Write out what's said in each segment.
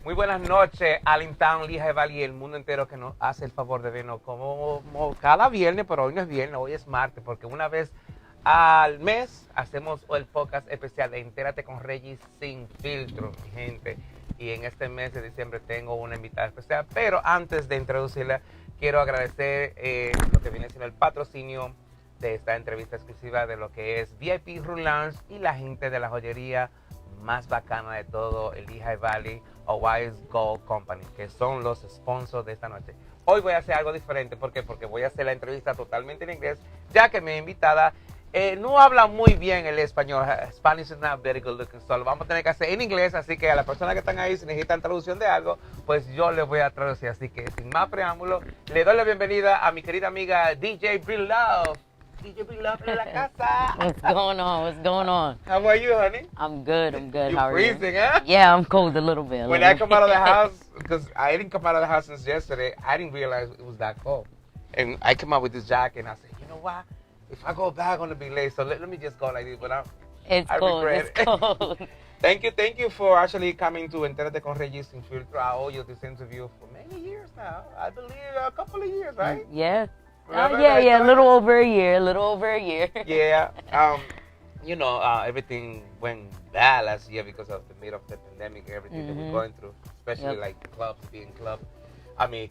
Muy buenas noches, Allentown, Lehigh Valley y el mundo entero que nos hace el favor de vernos como cada viernes, pero hoy no es viernes, hoy es martes, porque una vez al mes hacemos el podcast especial de Entérate con Ray G sin filtro, mi gente. Y en este mes de diciembre tengo una invitada especial, pero antes de introducirla, quiero agradecer lo que viene siendo el patrocinio de esta entrevista exclusiva de lo que es VIP Room Lounge y la gente de la joyería más bacana de todo el Lehigh Valley, Wise Gold Company, que son los sponsors de esta noche. Hoy voy a hacer algo diferente, ¿por qué? Porque voy a hacer la entrevista totalmente en inglés, ya que mi invitada no habla muy bien el español. Spanish is not very good looking, so lo vamos a tener que hacer en inglés, así que a las personas que están ahí, si necesitan traducción de algo, pues yo les voy a traducir. Así que sin más preámbulo, le doy la bienvenida a mi querida amiga DJ BRILOVE. DJ BRILOVE en la casa. What's going on? What's going on? How are you, honey? I'm good. You're How are freezing, you? huh? Yeah, I'm cold a little bit. When I come out of the house, because I didn't come out of the house since yesterday, I didn't realize it was that cold. And I came out with this jacket, and I said, you know what? If I go back, I'm going to be late, so let me just go like this. But It's cold. It's cold. Thank you for actually coming to Entérate Con Ray G sin filtro. I owe you this interview for many years now. I believe a couple of years, right? Yeah. Yeah, a little over a year. Yeah. Everything went bad last year because of the middle of the pandemic, everything that we're going through, especially like clubs being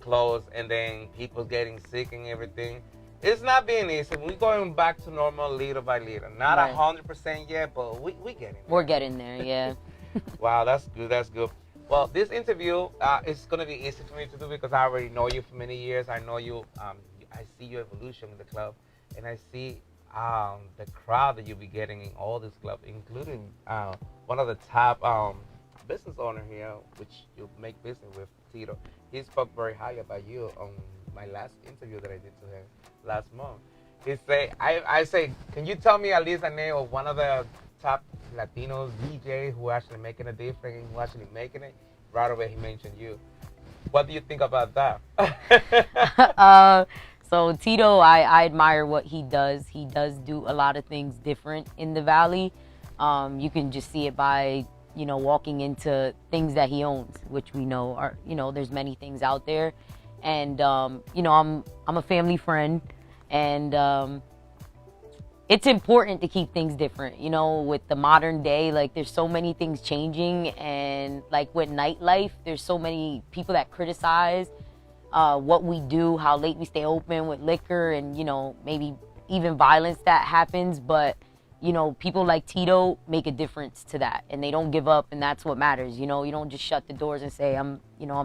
closed, and then people getting sick and everything. It's not being easy. We're going back to normal little by little. Not 100% yet, but we getting there. We're getting there, yeah. Wow, that's good. Well, this interview is going to be easy for me to do because I already know you for many years. I know you. I see your evolution in the club, and I see the crowd that you'll be getting in all this club, including one of the top business owner here, which you make business with, Tito. He spoke very high about you on my last interview that I did to him last month. He say, I say, can you tell me at least a name of one of the top Latinos DJ who are actually making a difference and who are actually making it? Right away he mentioned you. What do you think about that? So Tito, I admire what he does. He does do a lot of things different in the Valley. You can just see it by, walking into things that he owns, which we know are, there's many things out there. And, I'm a family friend, and it's important to keep things different, with the modern day. Like, there's so many things changing, and like with nightlife, there's so many people that criticize what we do, how late we stay open with liquor, and, maybe even violence that happens. But, people like Tito make a difference to that, and they don't give up, and that's what matters. You don't just shut the doors and say, I'm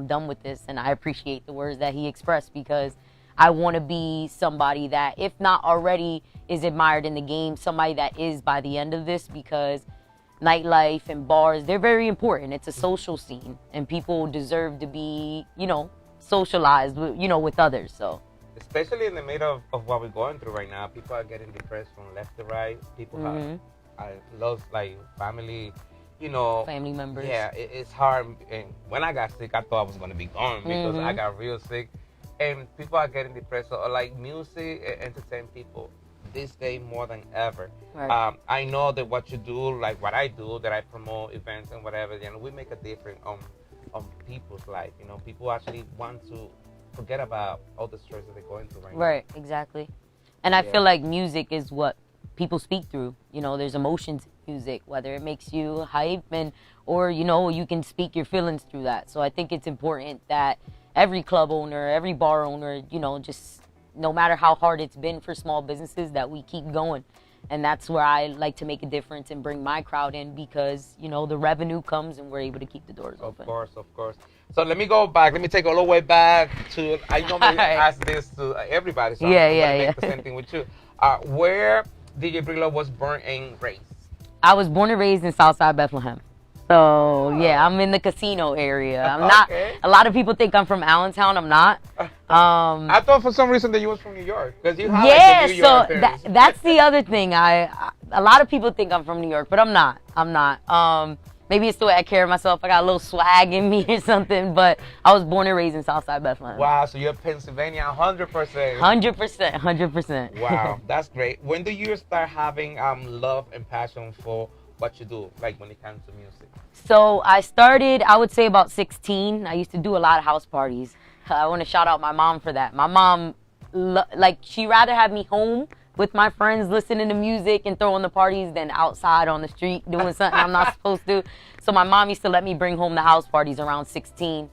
done with this. And I appreciate the words that he expressed, because I want to be somebody that, if not already, is admired in the game, somebody that is by the end of this, because nightlife and bars, they're very important. It's a social scene, and people deserve to be, socialized with, with others. So especially in the middle of what we're going through right now, people are getting depressed from left to right. People have lost like family, family members. Yeah, it's hard. And when I got sick, I thought I was going to be gone because I got real sick. And people are getting depressed. So like music entertain people this day more than ever. Right. I know that what you do, like what I do, that I promote events and whatever, we make a difference on people's life. People actually want to forget about all the stress that they're going through right now. Right, exactly. And I feel like music is what people speak through. There's emotions in music, whether it makes you hype or you can speak your feelings through that. So I think it's important that every club owner, every bar owner, just no matter how hard it's been for small businesses, that we keep going. And that's where I like to make a difference and bring my crowd in, because, the revenue comes and we're able to keep the doors open. Of course. So let me go back. Let me take all the way back to, I normally ask this to everybody. So I'm going to make the same thing with you. Where DJ BRILOVE was born and raised? I was born and raised in Southside Bethlehem. So, yeah, I'm in the casino area. I'm not. A lot of people think I'm from Allentown. I'm not. I thought for some reason that you was from New York, because you have New York that's the other thing. A lot of people think I'm from New York, but I'm not. Maybe it's the way I carry myself. I got a little swag in me or something, but I was born and raised in Southside Bethlehem. Wow, so you're Pennsylvania 100%. 100%. Wow, that's great. When do you start having love and passion for what you do, like when it comes to music? So I started, I would say about 16. I used to do a lot of house parties. I want to shout out my mom for that. My mom, like, she rather have me home with my friends listening to music and throwing the parties than outside on the street doing something I'm not supposed to. So my mom used to let me bring home the house parties around 16.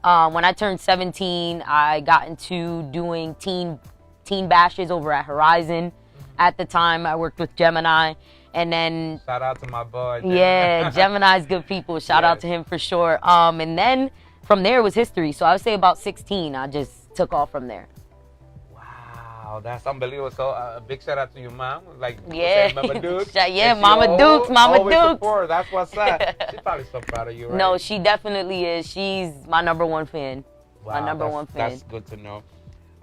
When I turned 17, I got into doing teen bashes over at Horizon. At the time, I worked with Gemini. And then... Shout out to my boy. Gemini. Yeah, Gemini's good people. Shout out to him for sure. And then from there was history. So I would say about 16, I just took off from there. Wow, that's unbelievable. So a big shout out to your mom. Like, yeah, Mama Dukes. Yeah, Mama Dukes, Mama Dukes. Support. That's what's up. She's probably so proud of you, right? No, she definitely is. She's my #1 fan. Wow, my #1 fan. That's good to know.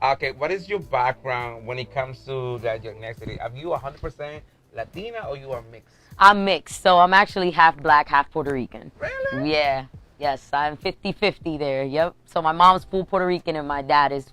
Okay, what is your background when it comes to that your ethnicity? Are you 100% Latina or you are mixed? I'm mixed, so I'm actually half black, half Puerto Rican. Really? Yeah. Yes, I'm 50-50 there. Yep. So my mom's full Puerto Rican and my dad is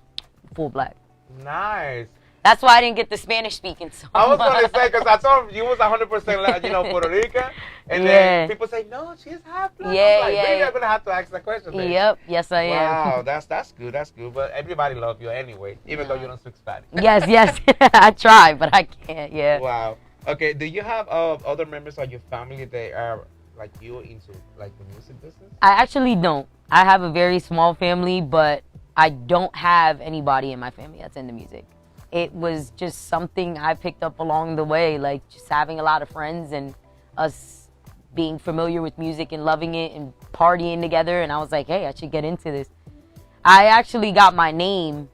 full black. Nice. That's why I didn't get the Spanish speaking so I was much. going to say, because I told you was 100% Puerto Rican. And then people say, no, she's half black. Yeah, I'm like, yeah. maybe I'm going to have to ask the question then. Yep. Yes, I am. Wow, that's good. That's good. But everybody loves you anyway, even though you don't speak Spanish. Yes. I try, but I can't. Yeah. Wow. Okay, do you have other members of your family that are like you into like the music business? I actually don't. I have a very small family, but I don't have anybody in my family that's into music. It was just something I picked up along the way, like just having a lot of friends and us being familiar with music and loving it and partying together. And I was like, hey, I should get into this. I actually got my name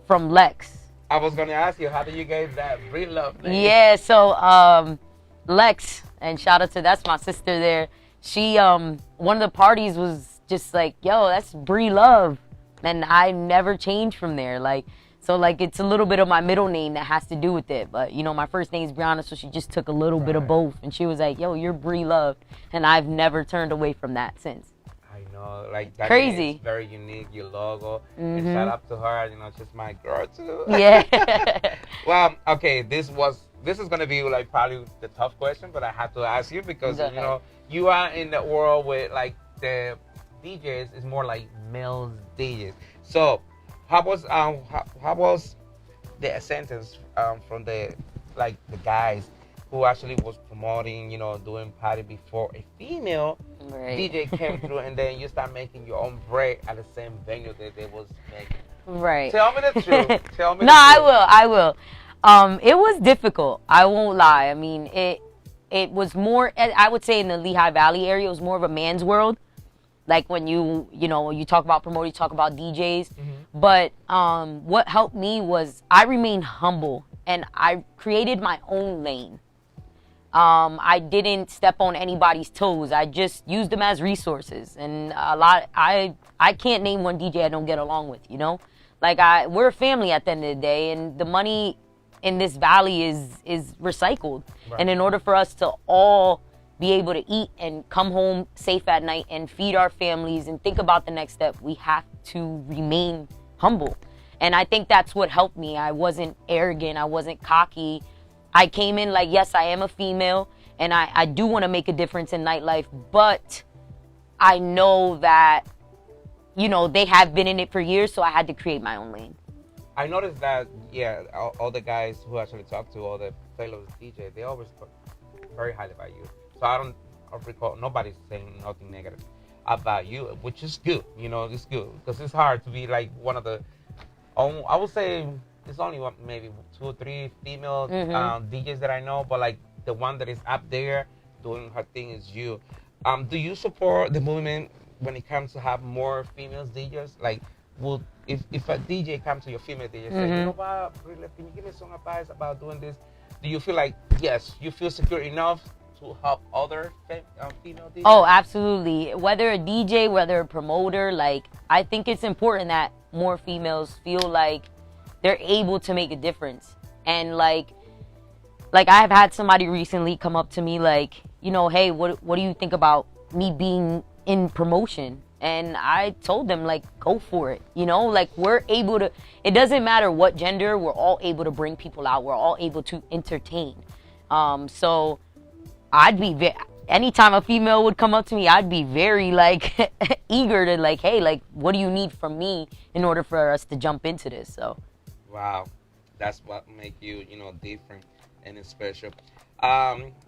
from Lex. I was going to ask you, how do you get that BRILOVE name? Yeah, so Lex, and shout out to, that's my sister there. She, one of the parties was just like, yo, that's BRILOVE. And I never changed from there. Like, so like it's a little bit of my middle name that has to do with it. But, you know, my first name's Brianna, so she just took a little bit of both. And she was like, yo, you're BRILOVE. And I've never turned away from that since. I know, like that crazy. Is very unique, your logo. And shout out to her, you know, she's my girl too. Yeah. Well, okay, this is gonna be like probably the tough question, but I have to ask you because you know you are in the world with like the DJs is more like male DJs. So how was the sentence from the guys who actually was promoting, you know, doing party before a female DJ came through, and then you start making your own break at the same venue that they was making. Right. Tell me the truth. Tell me. No, I will. It was difficult. I won't lie. I mean, it was more. I would say in the Lehigh Valley area, it was more of a man's world. Like when you talk about promoting, you talk about DJs. But what helped me was I remained humble and I created my own lane. I didn't step on anybody's toes. I just used them as resources. And I can't name one DJ I don't get along with, you know? Like we're a family at the end of the day, and the money in this valley is recycled. Right. And in order for us to all be able to eat and come home safe at night and feed our families and think about the next step, we have to remain humble. And I think that's what helped me. I wasn't arrogant. I wasn't cocky. I came in like, yes, I am a female, and I do want to make a difference in nightlife, but I know that, you know, they have been in it for years, so I had to create my own lane. I noticed that, yeah, all the guys who actually talk to all the fellow DJ, they always talk very highly about you. So I don't recall nobody's saying nothing negative about you, which is good. You know, it's good because it's hard to be like one of the, I would say, it's only maybe 2 or 3 female DJs that I know, but like the one that is up there doing her thing is you. Do you support the movement when it comes to have more females DJs? Like, if a DJ comes to your female DJ, say, you know what, can you give me some advice about doing this? Do you feel like, yes, you feel secure enough to help other female DJs? Oh, absolutely. Whether a DJ, whether a promoter, like, I think it's important that more females feel like they're able to make a difference. And like I have had somebody recently come up to me like, you know, hey, what do you think about me being in promotion? And I told them, like, go for it. You know, like, we're able to, it doesn't matter what gender, we're all able to bring people out. We're all able to entertain. So anytime a female would come up to me, I'd be very like eager to like, hey, like, what do you need from me in order for us to jump into this? So, wow, that's what make you, different and special.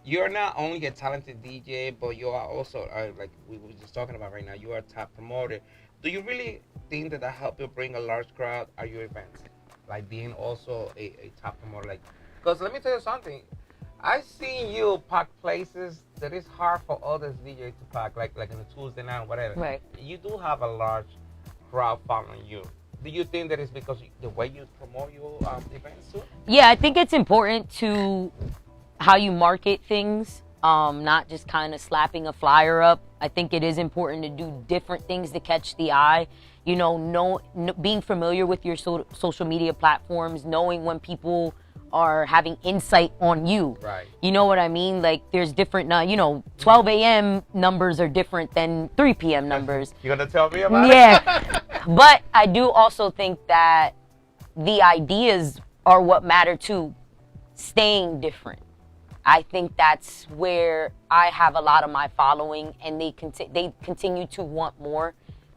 You're not only a talented DJ, but you are also, like we were just talking about right now, you are a top promoter. Do you really think that help you bring a large crowd at your events? Like being also a top promoter, like, because let me tell you something. I seen you pack places that is hard for others DJs to pack, like in a Tuesday night or whatever. Right. You do have a large crowd following you. Do you think that is because the way you promote your events too? Yeah, I think it's important to how you market things, not just kind of slapping a flyer up. I think it is important to do different things to catch the eye. Being familiar with your social media platforms, knowing when people are having insight on you. Right. You know what I mean? Like there's different, 12 a.m. numbers are different than 3 p.m. numbers. You gonna tell me about it? Yeah. But I do also think that the ideas are what matter too. Staying different. I think that's where I have a lot of my following, and they continue to want more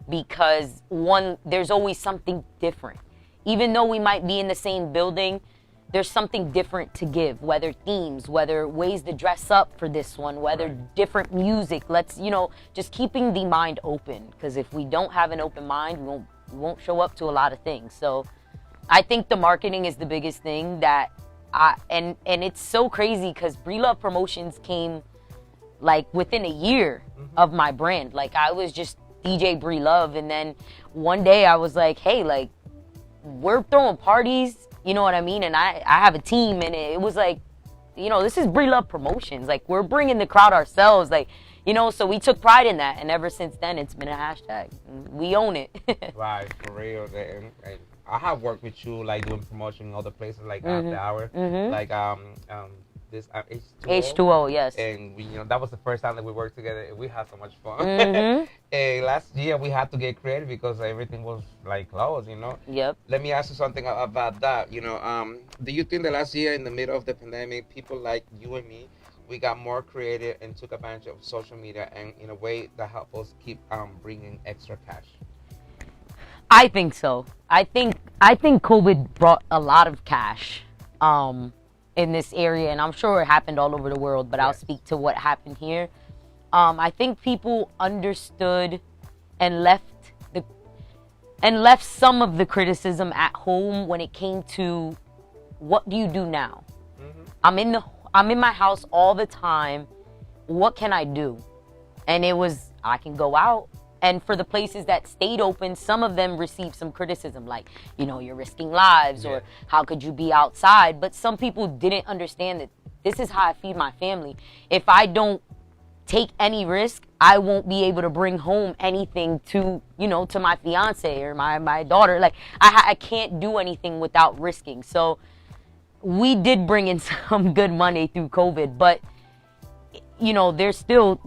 because there's always something different. Even though we might be in the same building, there's something different to give, whether themes, whether ways to dress up for this one, whether different music. Let's, just keeping the mind open, because if we don't have an open mind, we won't show up to a lot of things. So I think the marketing is the biggest thing that and it's so crazy because BRILOVE Promotions came like within a year of my brand. Like I was just DJ BRILOVE, and then one day I was like, hey, like we're throwing parties, you know what I mean? And I have a team, and it was like, this is BRILOVE Promotions. Like we're bringing the crowd ourselves, like, so we took pride in that. And ever since then, it's been a hashtag. We own it. Right, for real. And I have worked with you, like doing promotion in other places, like After Hour, like this H2O. H2O, yes. And we, that was the first time that we worked together, and we had so much fun. And last year we had to get creative because everything was like closed, Yep. Let me ask you something about that. Do you think that last year in the middle of the pandemic, people like you and me, we got more creative and took advantage of social media, and in a way that helped us keep bringing extra cash? I think so. I think COVID brought a lot of cash in this area, and I'm sure it happened all over the world, but yes. I'll speak to what happened here. I think people understood and left some of the criticism at home when it came to what do you do now? I'm in my house all the time. What can I do? And it was, I can go out. And for the places that stayed open, some of them received some criticism, like, you're risking lives, or how could you be outside? But some people didn't understand that this is how I feed my family. If I don't take any risk, I won't be able to bring home anything to my fiance or my daughter. Like, I can't do anything without risking. So we did bring in some good money through COVID, but there's still,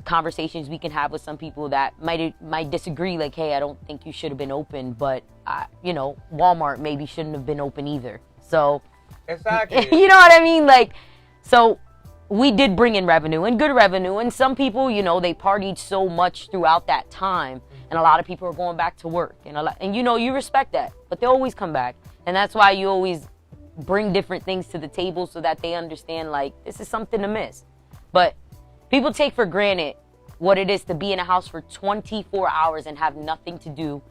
conversations we can have with some people that might disagree. Like, hey, I don't think you should have been open, but, Walmart maybe shouldn't have been open either. So, exactly. You know what I mean? Like, so we did bring in revenue, and good revenue. And some people, they partied so much throughout that time, and a lot of people are going back to work, and you respect that, but they always come back. And that's why you always bring different things to the table so that they understand, like, this is something to miss. But people take for granted what it is to be in a house for 24 hours and have nothing to do.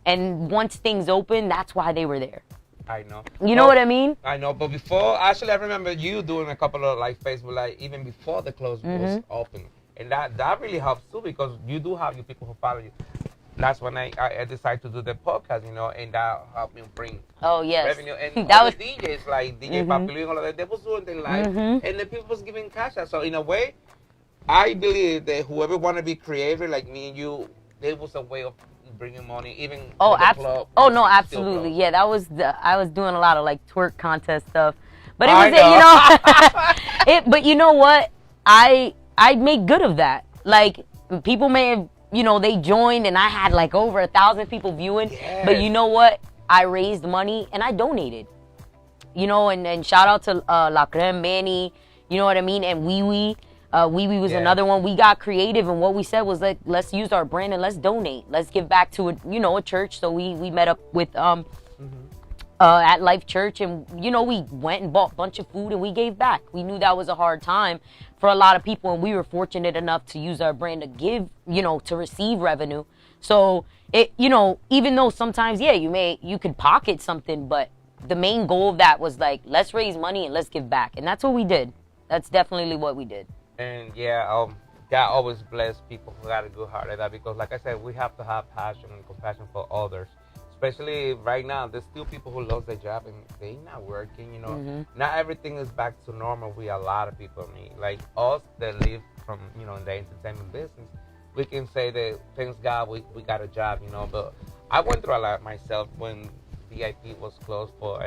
And once things open, that's why they were there. I know. You know what I mean? I know. But before, actually, I remember you doing a couple of like Facebook Live even before the close was open. And that really helps too, because you do have your people who follow you. That's when I decided to do the podcast, and that helped me bring revenue. And that was DJs like DJ Papilio and all of that. They was doing their live, and the people was giving cash out. So in a way, I believe that whoever want to be creative, like me and you, there was a way of bringing money, even the club. Oh no, absolutely, yeah. That was I was doing a lot of like twerk contest stuff, but it was but you know what? I made good of that. Like people may have. They joined, and I had like over 1,000 people viewing. Yes. But you know what? I raised money and I donated. And shout out to La Creme, Manny, you know what I mean, and Wee Wee. Wee Wee was another one. We got creative, and what we said was like, let's use our brand and let's donate. Let's give back to a church. So we met up with at Life Church, and we went and bought a bunch of food and we gave back. We knew that was a hard time for a lot of people, and we were fortunate enough to use our brand to give, to receive revenue. So it, even though sometimes, you could pocket something, but the main goal of that was like, let's raise money and let's give back. And that's what we did. That's definitely what we did. And God always bless people who got a good heart like that, because like I said, we have to have passion and compassion for others. Especially right now, there's still people who lost their job and they not working, Not everything is back to normal. We a lot of people, like us that live from, in the entertainment business, we can say that thanks God we got a job, But I went through a lot myself when VIP was closed for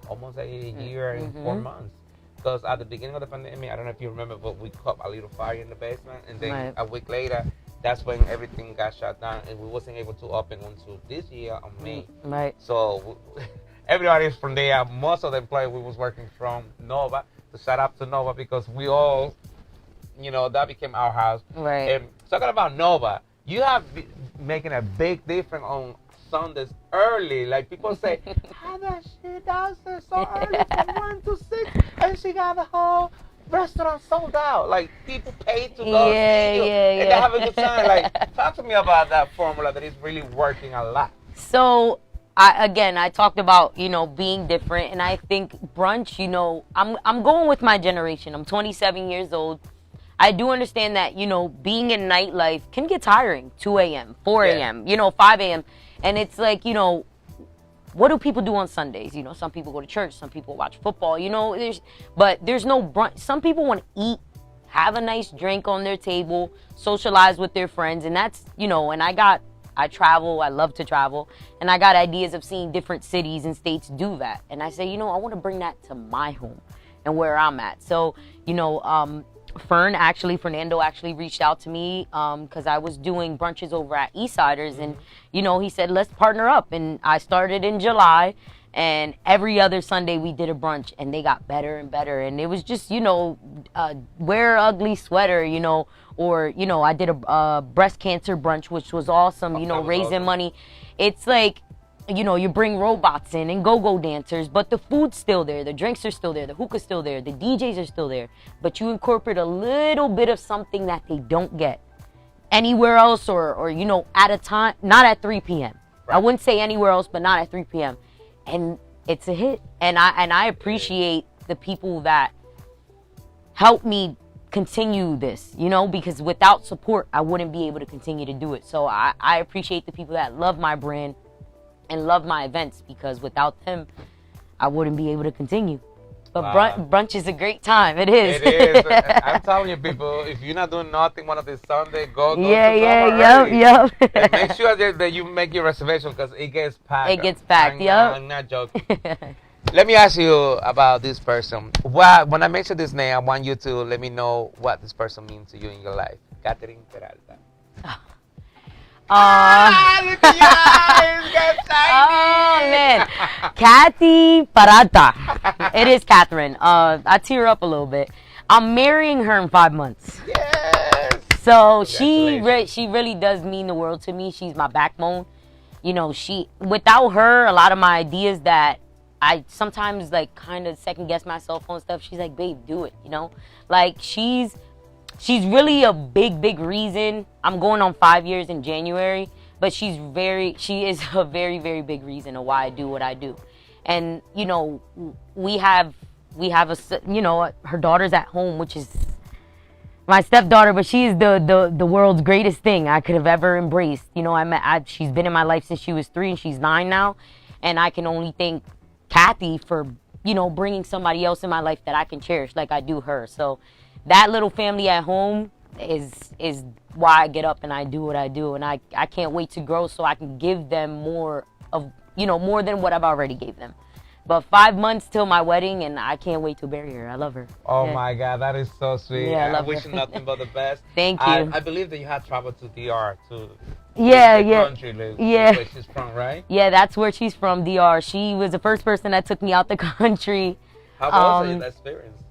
almost a year and 4 months. Because at the beginning of the pandemic, I don't know if you remember, but we caught a little fire in the basement, and then a week later, that's when everything got shut down, and we wasn't able to open until this year on May. Right. So everybody is from there. Most of the employees we was working from Nova. So shout out to Nova, because we all, that became our house. Right. And talking about Nova, you have making a big difference on Sundays early. Like people say, how does she does it so early from 1 to 6, and she got the whole restaurant sold out. Like people pay to go see you, and they have a good time. Like, talk to me about that formula that is really working a lot. So I talked about being different, and I think brunch. I'm going with my generation. I'm 27 years old. I do understand that being in nightlife can get tiring. 2 a.m., 4 a.m., 5 a.m. And it's like, what do people do on Sundays? Some people go to church, some people watch football, but there's no brunch. Some people want to eat, have a nice drink on their table, socialize with their friends. And that's, and I travel, I love to travel, and I got ideas of seeing different cities and states do that. And I say, I want to bring that to my home and where I'm at. So, Fernando actually reached out to me because I was doing brunches over at Eastsiders, and he said, let's partner up. And I started in July, and every other Sunday we did a brunch, and they got better and better. And it was just wear an ugly sweater, or I did a breast cancer brunch, which was awesome. Raising awesome money. It's like, you bring robots in and go-go dancers, but the food's still there, the drinks are still there, the hookah's still there, the DJs are still there, but you incorporate a little bit of something that they don't get anywhere else, or at a time, not at 3 p.m. Right. I wouldn't say anywhere else, but not at 3 p.m. And it's a hit. And I appreciate the people that help me continue this, because without support, I wouldn't be able to continue to do it. So I appreciate the people that love my brand and love my events, because without them, I wouldn't be able to continue. But brunch is a great time. It is. It is. I'm telling you, people, if you're not doing nothing one of these Sundays, go to yep. And make sure that you make your reservation, because it gets packed. It gets packed, I'm not joking. Let me ask you about this person. When I mention this name, I want you to let me know what this person means to you in your life. Catherine Peralta. Look at your eyes, get shiny. Oh, man. Kathy Peralta. It is Catherine. I tear up a little bit. I'm marrying her in 5 months. Yes. So she really does mean the world to me. She's my backbone. Without her, a lot of my ideas that I sometimes like kind of second guess myself on stuff, she's like, babe, do it, Like she's really a big reason. I'm going on 5 years in January, but she is a very, very big reason of why I do what I do. And, we have her daughter's at home, which is my stepdaughter, but she is the world's greatest thing I could have ever embraced. She's been in my life since she was 3, and she's 9 now. And I can only thank Kathy for, bringing somebody else in my life that I can cherish like I do her. So that little family at home is why I get up and I do what I do. And I can't wait to grow so I can give them more of, more than what I've already gave them. But 5 months till my wedding, and I can't wait to bury her. I love her. Oh, my God. That is so sweet. Yeah, I wish you nothing but the best. Thank you. I believe that you had traveled to DR, too. Country, where she's from, right? Yeah, that's where she's from, DR. She was the first person that took me out the country. How was that experience?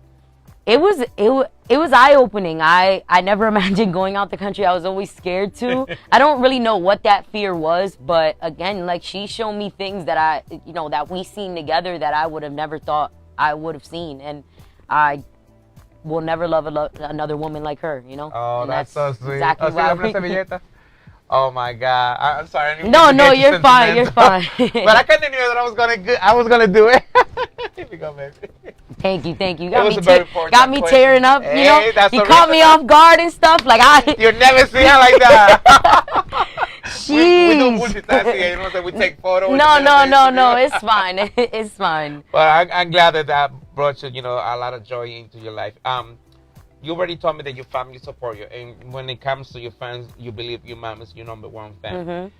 It was eye-opening. I never imagined going out the country. I was always scared to. I don't really know what that fear was, but again, like, she showed me things that that we seen together that I would have never thought I would have seen, and I will never love another woman like her, Oh, and that's so sweet. Exactly why. Oh my God! I'm sorry. I didn't No, mean to get you you're fine. You're fine. But I kind of knew that I was gonna do it. Here we go, baby. Thank you. It was a very important Got me question. tearing up. Hey, that's you a caught reason. me off guard and stuff. Like You never see her like that. we do Jeez. multitasking. You know what I'm saying? We take photos. No. It's fine. It's fine. But I'm glad that brought you, a lot of joy into your life. You already told me that your family support you, and when it comes to your fans, you believe your mom is your number one fan.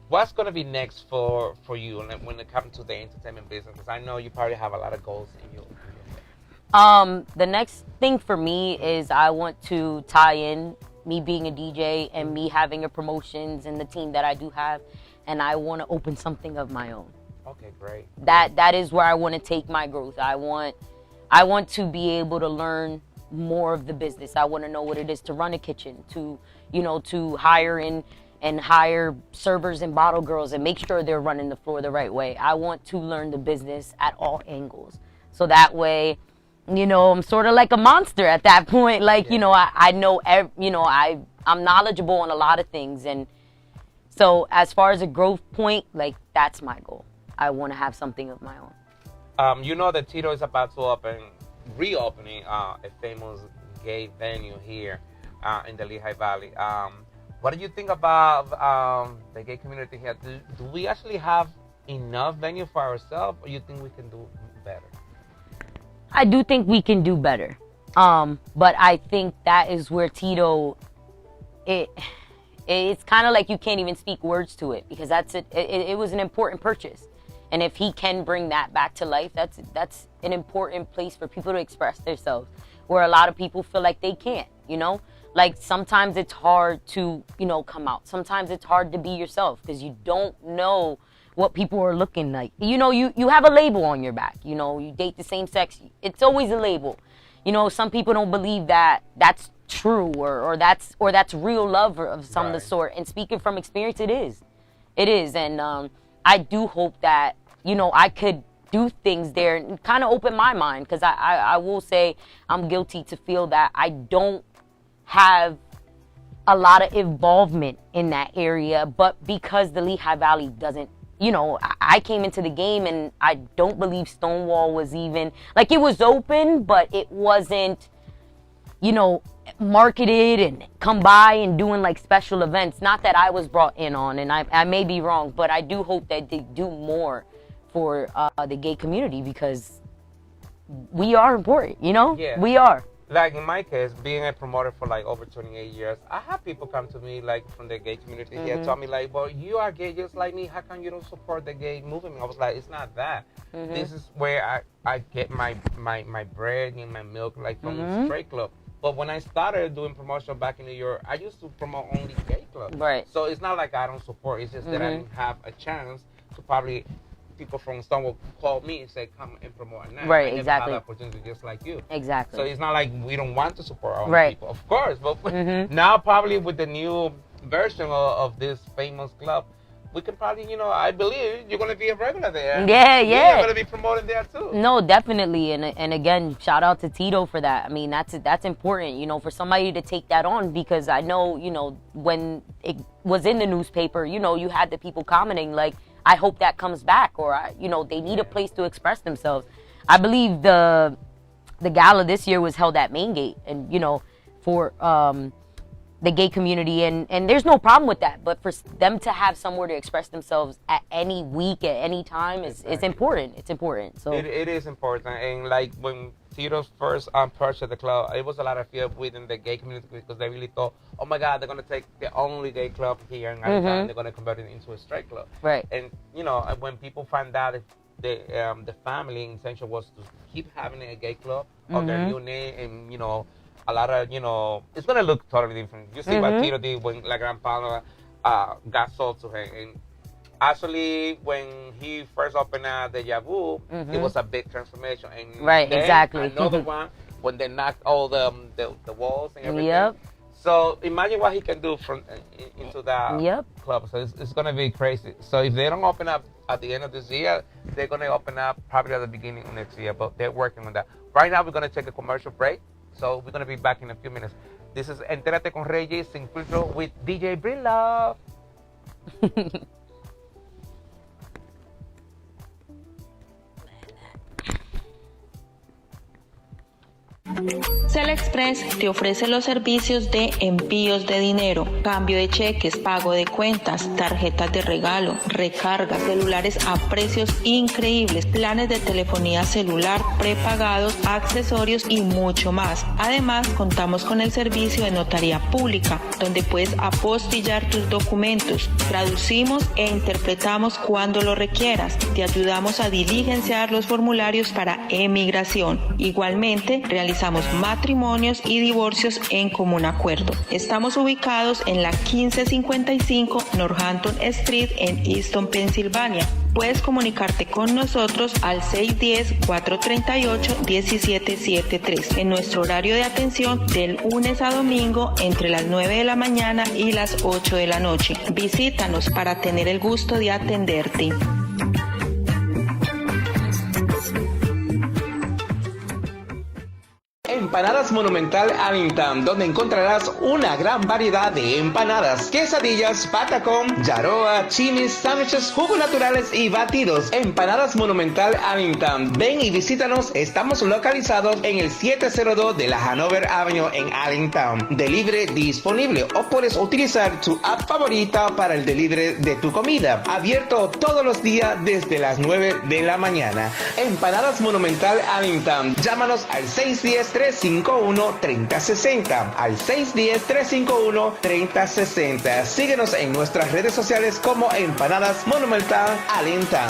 What's gonna be next for you when it comes to the entertainment business? Because I know you probably have a lot of goals in your head. The next thing for me is I want to tie in me being a DJ and me having a promotions and the team that I do have, and I want to open something of my own. Okay, great. That is where I want to take my growth. I want to be able to learn more of the business. I want to know what it is to run a kitchen, to hire in and hire servers and bottle girls and make sure they're running the floor the right way. I want to learn the business at all angles. So that way, I'm sort of like a monster at that point. Like, I know, I'm knowledgeable on a lot of things. And so as far as a growth point, like, that's my goal. I want to have something of my own. You know that Tito is about to reopening a famous gay venue here in the Lehigh Valley. What do you think about the gay community here? Do we actually have enough venue for ourselves, or you think we can do better? I do think we can do better. But I think that is where Tito, it's kind of like you can't even speak words to it, because it was an important purchase. And if he can bring that back to life, that's an important place for people to express themselves, where a lot of people feel like they can't, Like, sometimes it's hard to, come out. Sometimes it's hard to be yourself because you don't know what people are looking like. You have a label on your back. You date the same sex. It's always a label. Some people don't believe that that's true or that's real love of some of the sort. And speaking from experience, it is. It is. And I do hope that, I could do things there and kind of open my mind, because I will say I'm guilty to feel that I don't have a lot of involvement in that area, but because the Lehigh Valley doesn't, I came into the game and I don't believe Stonewall was even, like, it was open, but it wasn't, marketed and come by and doing like special events. Not that I was brought in on, and I may be wrong, but I do hope that they do more for the gay community, because we are important, Yeah. We are. Like in my case, being a promoter for like over 28 years, I have people come to me like from the gay community here, tell me like, well, you are gay just like me. How come you don't support the gay movement? I was like, it's not that. This is where I get my bread and my milk, like from the straight club. But when I started doing promotion back in New York, I used to promote only gay clubs. Right. So it's not like I don't support. It's just that I didn't have a chance to probably. People from Stonewall called me and said, come and promote a night. Right, I exactly. never had the opportunity just like you. Exactly. So it's not like we don't want to support our Right. people. Of course. But now probably with the new version of this famous club, we can probably, I believe you're going to be a regular there. Yeah. You're going to be promoting there too. No, definitely. And again, shout out to Tito for that. I mean, that's important, for somebody to take that on, because I know, when it was in the newspaper, you had the people commenting like, I hope that comes back, or they need a place to express themselves. I believe the gala this year was held at Main Gate, and for the gay community, and there's no problem with that. But for them to have somewhere to express themselves at any week, at any time, is important. It's important. So it is important, and like when Tito's first purchased the club, it was a lot of fear within the gay community, because they really thought, oh my God, they're going to take the only gay club here in Arizona and they're going to convert it into a straight club. Right. And, when people find out if the family intention was to keep having a gay club of their new name, and, a lot of, it's going to look totally different. You see what Tito did when La Gran Palma got sold to him. And actually, when he first opened Deja Vu, it was a big transformation. And right, then exactly. Another one when they knocked all the walls and everything. Yep. So imagine what he can do from into that club. So it's going to be crazy. So if they don't open up at the end of this year, they're going to open up probably at the beginning of next year. But they're working on that. Right now, we're going to take a commercial break. So we're going to be back in a few minutes. This is Entérate Con Ray G Sin Filtro with DJ BRILOVE. Celexpress te ofrece los servicios de envíos de dinero, cambio de cheques, pago de cuentas, tarjetas de regalo, recargas, celulares a precios increíbles, planes de telefonía celular prepagados, accesorios y mucho más. Además, contamos con el servicio de notaría pública, donde puedes apostillar tus documentos. Traducimos e interpretamos cuando lo requieras. Te ayudamos a diligenciar los formularios para emigración. Igualmente, realizamos matrimonios y divorcios en común acuerdo. Estamos ubicados en la 1555 Northampton Street en Easton, Pensilvania. Puedes comunicarte con nosotros al 610-438-1773 en nuestro horario de atención del lunes a domingo entre las 9 de la mañana y las 8 de la noche. Visítanos para tener el gusto de atenderte. Empanadas Monumental Arlington, donde encontrarás una gran variedad de empanadas, quesadillas, patacón, yaroa, chimis, sándwiches, jugos naturales y batidos. Empanadas Monumental Arlington. Ven y visítanos. Estamos localizados en el 702 de la Hanover Avenue en Arlington. Delivery disponible o puedes utilizar tu app favorita para el delivery de tu comida. Abierto todos los días desde las 9 de la mañana. Empanadas Monumental Arlington. Llámanos al 610-351-3060. Al 610-351-3060. Síguenos en nuestras redes sociales como Empanadas Monumental Allentown.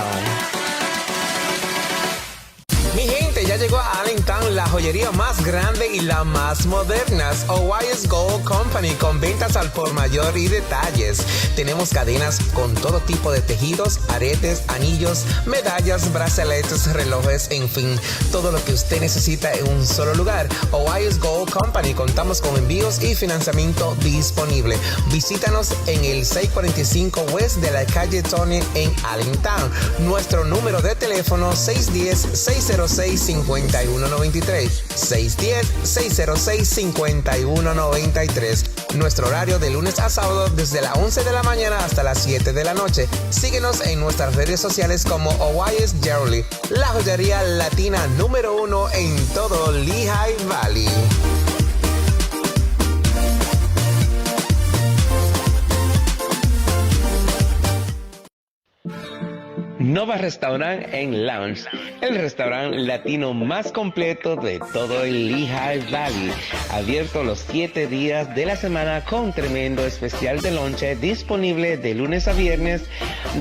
Mi gente, ya llegó a Allentown la joyería más grande y la más moderna, O'Wyer's Gold Company, con ventas al por mayor y detalles. Tenemos cadenas con todo tipo de tejidos, aretes, anillos, medallas, brazaletes, relojes, en fin, todo lo que usted necesita en un solo lugar. O'Wyer's Gold Company, contamos con envíos y financiamiento disponible. Visítanos en el 645 West de la calle Tony en Allentown. Nuestro número de teléfono 610-606-5193. 610-606-5193. Nuestro horario de lunes a sábado desde las 11 de la mañana hasta las 7 de la noche. Síguenos en nuestras redes sociales como O'Wyer's Jewelry, la joyería latina número 1 en todo Lehigh Valley. Nova Restaurant and Lounge, el restaurante latino más completo de todo el Lehigh Valley, abierto los 7 días de la semana con tremendo especial de lonche disponible de lunes a viernes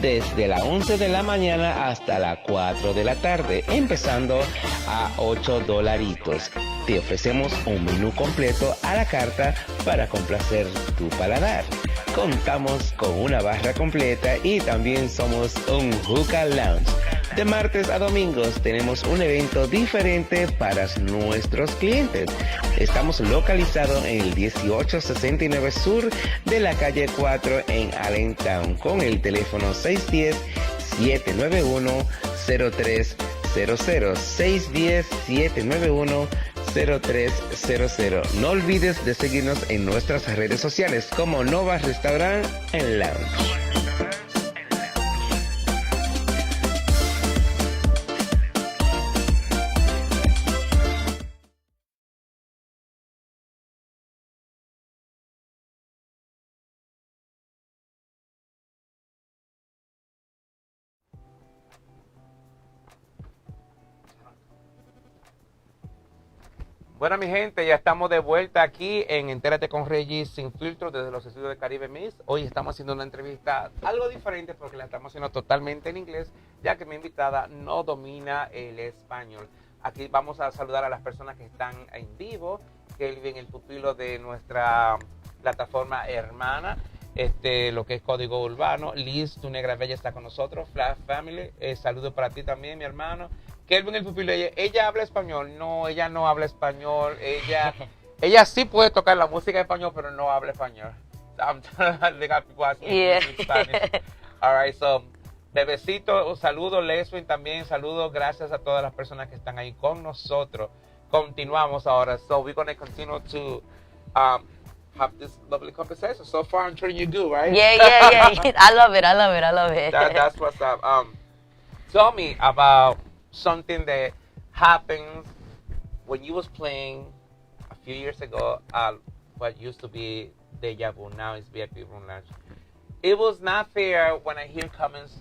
desde las 11 de la mañana hasta las 4 de la tarde, empezando a $8. Te ofrecemos un menú completo a la carta para complacer tu paladar. Contamos con una barra completa y también somos un hookah lounge. De martes a domingos tenemos un evento diferente para nuestros clientes. Estamos localizados en el 1869 Sur de la calle 4 en Allentown con el teléfono 610-791-0300. 610-791-0300. No olvides de seguirnos en nuestras redes sociales como Nova Restaurant and Lounge. Bueno, mi gente, ya estamos de vuelta aquí en Entérate con Ray G Sin Filtro desde los estudios de Caribe Miss. Hoy estamos haciendo una entrevista algo diferente porque la estamos haciendo totalmente en inglés, ya que mi invitada no domina el español. Aquí vamos a saludar a las personas que están en vivo, Kelvin, el pupilo de nuestra plataforma hermana, lo que es Código Urbano. Liz, tu negra bella, está con nosotros. Flash Family, saludo para ti también, mi hermano. Kelvin el pupilo, ella habla español. No, ella no habla español. Ella sí puede tocar la música en español, pero no habla español. They got people asking me in Spanish. All right, so, bebecito, saludos, Leswin también, saludos, gracias a todas las personas que están ahí con nosotros. Continuamos ahora. So, we're going to continue to have this lovely conversation. So far, I'm treating you good, right? Yeah. I love it. That's what's up. Tell me about something that happened when you was playing a few years ago at what used to be Deja Vu, now it's VIP Room Lounge. It was not fair when I hear comments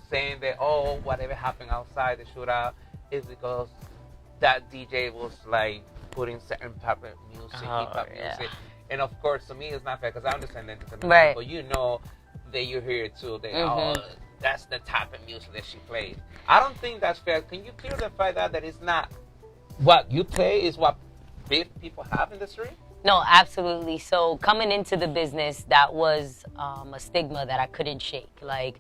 saying that, oh, whatever happened outside the shootout is because that DJ was like putting certain type of music, hip-hop music. And of course, to me, it's not fair because I understand that, but you know that you hear it too. That, oh, that's the type of music that she plays. I don't think that's fair. Can you clarify that it's not what you play is what big people have in the street? No, absolutely. So coming into the business, that was a stigma that I couldn't shake. Like,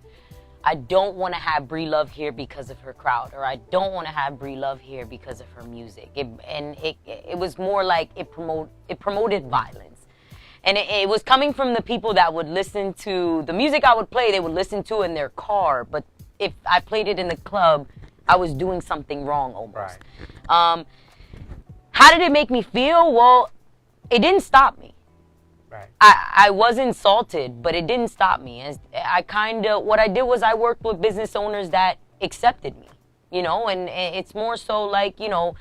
I don't want to have BRILOVE here because of her crowd, or I don't want to have BRILOVE here because of her music. It was more like it promoted violence. And it was coming from the people that would listen to the music I would play, they would listen to in their car. But if I played it in the club, I was doing something wrong almost. Right. How did it make me feel? Well, it didn't stop me. Right. I was insulted, but it didn't stop me. What I did was I worked with business owners that accepted me, you know, and it's more so like, you know,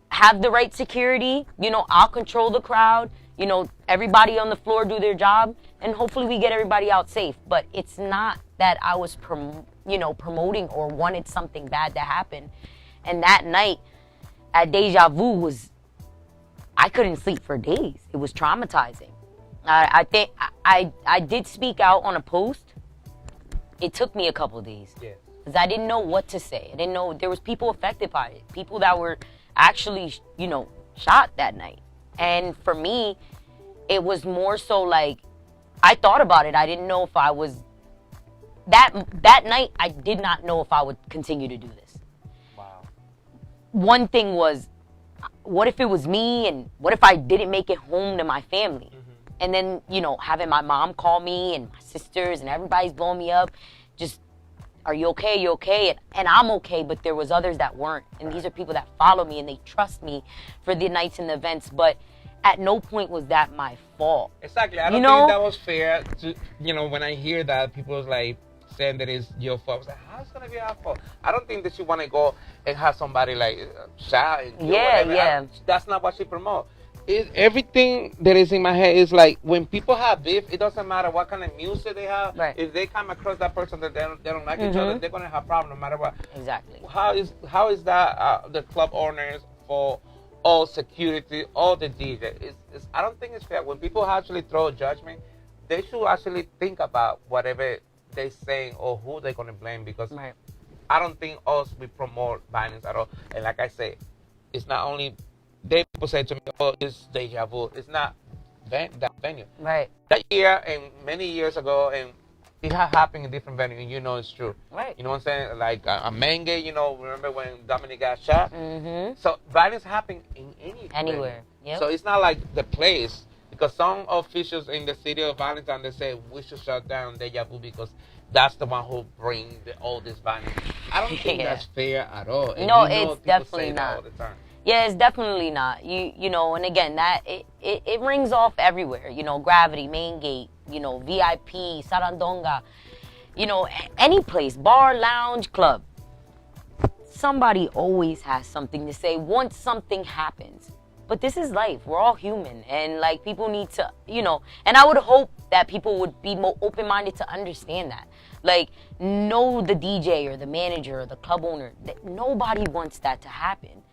have the right security, you know, I'll control the crowd, you know, everybody on the floor do their job, and hopefully we get everybody out safe. But it's not that I was, promoting or wanted something bad to happen. And that night at Deja Vu I couldn't sleep for days. It was traumatizing. I think I did speak out on a post. It took me a couple of days. Yes. Because I didn't know what to say. I didn't know there was people affected by it. People that were actually, shot that night. And for me, it was more so like, I thought about it. I didn't know if I was, that night, I did not know if I would continue to do this. Wow. One thing was, what if it was me, and what if I didn't make it home to my family? Mm-hmm. And then, having my mom call me and my sisters and everybody's blowing me up. Just, are you okay? You okay? And I'm okay, but there was others that weren't. And these are people that follow me and they trust me for the nights and the events. But at no point was that my fault. Exactly. I don't think that was fair to, when I hear that, people was like, saying that it's your fault. I was like, how is it gonna be our fault? I don't think that she want to go and have somebody like shout and kill whatever. Yeah. That's not what she promotes. Everything that is in my head is like, when people have beef, it doesn't matter what kind of music they have. Right. If they come across that person that they don't like each other, they're gonna have a problem no matter what. Exactly. How is that the club owners for all security, all the DJs? I don't think it's fair. When people actually throw judgment, they should actually think about whatever they saying or who they're going to blame, because I don't think we promote violence at all. And like I say, it's not only people say to me, oh, it's Deja Vu. It's not that venue. Right. That year and many years ago, and it had happened in different venues, and it's true. Right. You know what I'm saying? Like a Menge, remember when Dominic got shot? Mm-hmm. So violence happened in anywhere. Yep. So it's not like the place. Because some officials in the city of Valentine, they say we should shut down Deja Vu because that's the one who brings all this violence. I don't think that's fair at all. And no, it's definitely not. All the time. Yeah, it's definitely not. And again, that it rings off everywhere. Gravity, Main Gate, VIP, Sarandonga, any place, bar, lounge, club. Somebody always has something to say once something happens. But this is life. We're all human. And, people need to, and I would hope that people would be more open-minded to understand that. Know the DJ or the manager or the club owner. Nobody wants that to happen.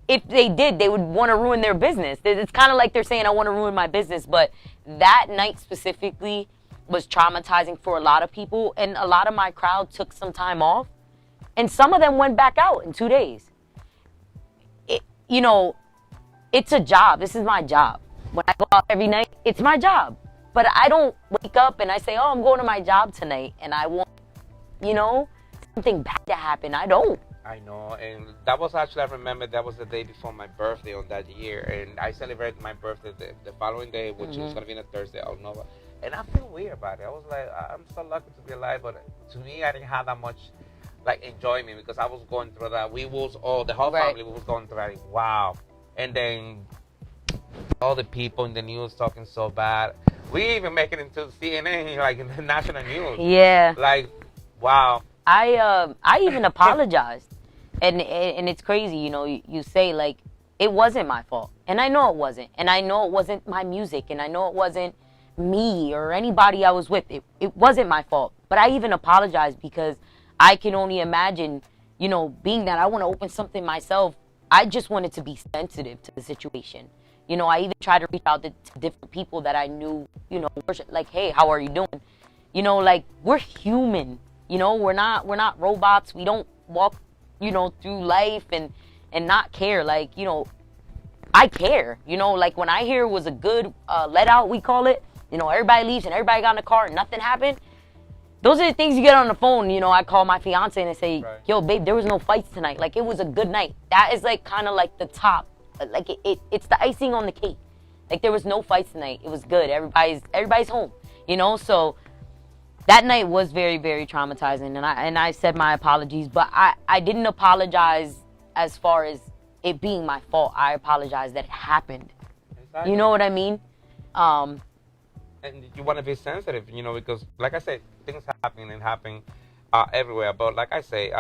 If they did, they would want to ruin their business. It's kind of like they're saying, I want to ruin my business. But that night specifically was traumatizing for a lot of people. And a lot of my crowd took some time off. And some of them went back out in 2 days. It's a job. This is my job. When I go out every night, it's my job. But I don't wake up and I say, oh, I'm going to my job tonight and I want, something bad to happen. I don't. I know, and that was actually, I remember that was the day before my birthday on that year, and I celebrated my birthday the following day, which was going to be on a Thursday, oh no, and I feel weird about it. I was like, I'm so lucky to be alive, but to me, I didn't have that much, like, enjoyment, because I was going through that. We was all, the whole family was going through that, like, wow, and then all the people in the news talking so bad. We even make it into CNN, like, in the national news. Yeah. Like, wow. I even apologized, and it's crazy, you know. You say like it wasn't my fault, and I know it wasn't, and I know it wasn't my music, and I know it wasn't me or anybody I was with. It wasn't my fault, but I even apologized because I can only imagine, you know, being that I want to open something myself. I just wanted to be sensitive to the situation. You know, I even tried to reach out to different people that I knew, you know, like, hey, how are you doing? You know, like, we're human. You know, we're not robots. We don't walk, you know, through life and not care. Like, you know, I care. You know, like when I hear it was a good let out, we call it. You know, everybody leaves and everybody got in the car and nothing happened. Those are the things you get on the phone. You know, I call my fiance and I say, yo, babe, there was no fights tonight. Like, it was a good night. That is like kind of like the top. Like it's the icing on the cake. Like, there was no fights tonight. It was good. Everybody's home. You know, so that night was very, very traumatizing, and I said my apologies, but I didn't apologize as far as it being my fault. I apologized that it happened. Exactly. You know what I mean? And you want to be sensitive, you know, because like I said, things happen everywhere. But like I say,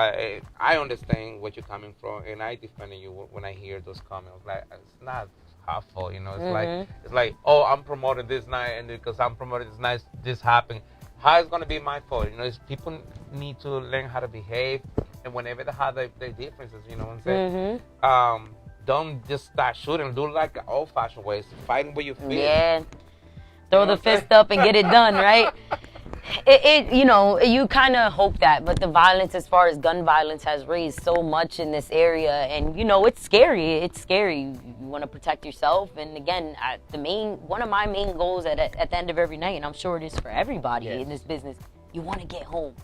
I understand what you're coming from, and I defend you when I hear those comments. Like, it's not harmful, you know. It's like, oh, I'm promoting this night, and because I'm promoting this night, this happened. How is going to be my fault? You know, people need to learn how to behave, and whenever they have their differences, you know what I'm saying? Don't just start shooting. Do like the old-fashioned ways, fighting where you feel. Yeah, throw the fist up and get it done, right? You know, you kind of hope that, but the violence, as far as gun violence, has raised so much in this area, and you know, it's scary. It's scary. You want to protect yourself, and again, one of my main goals at the end of every night, and I'm sure it is for everybody in this business, you want to get home.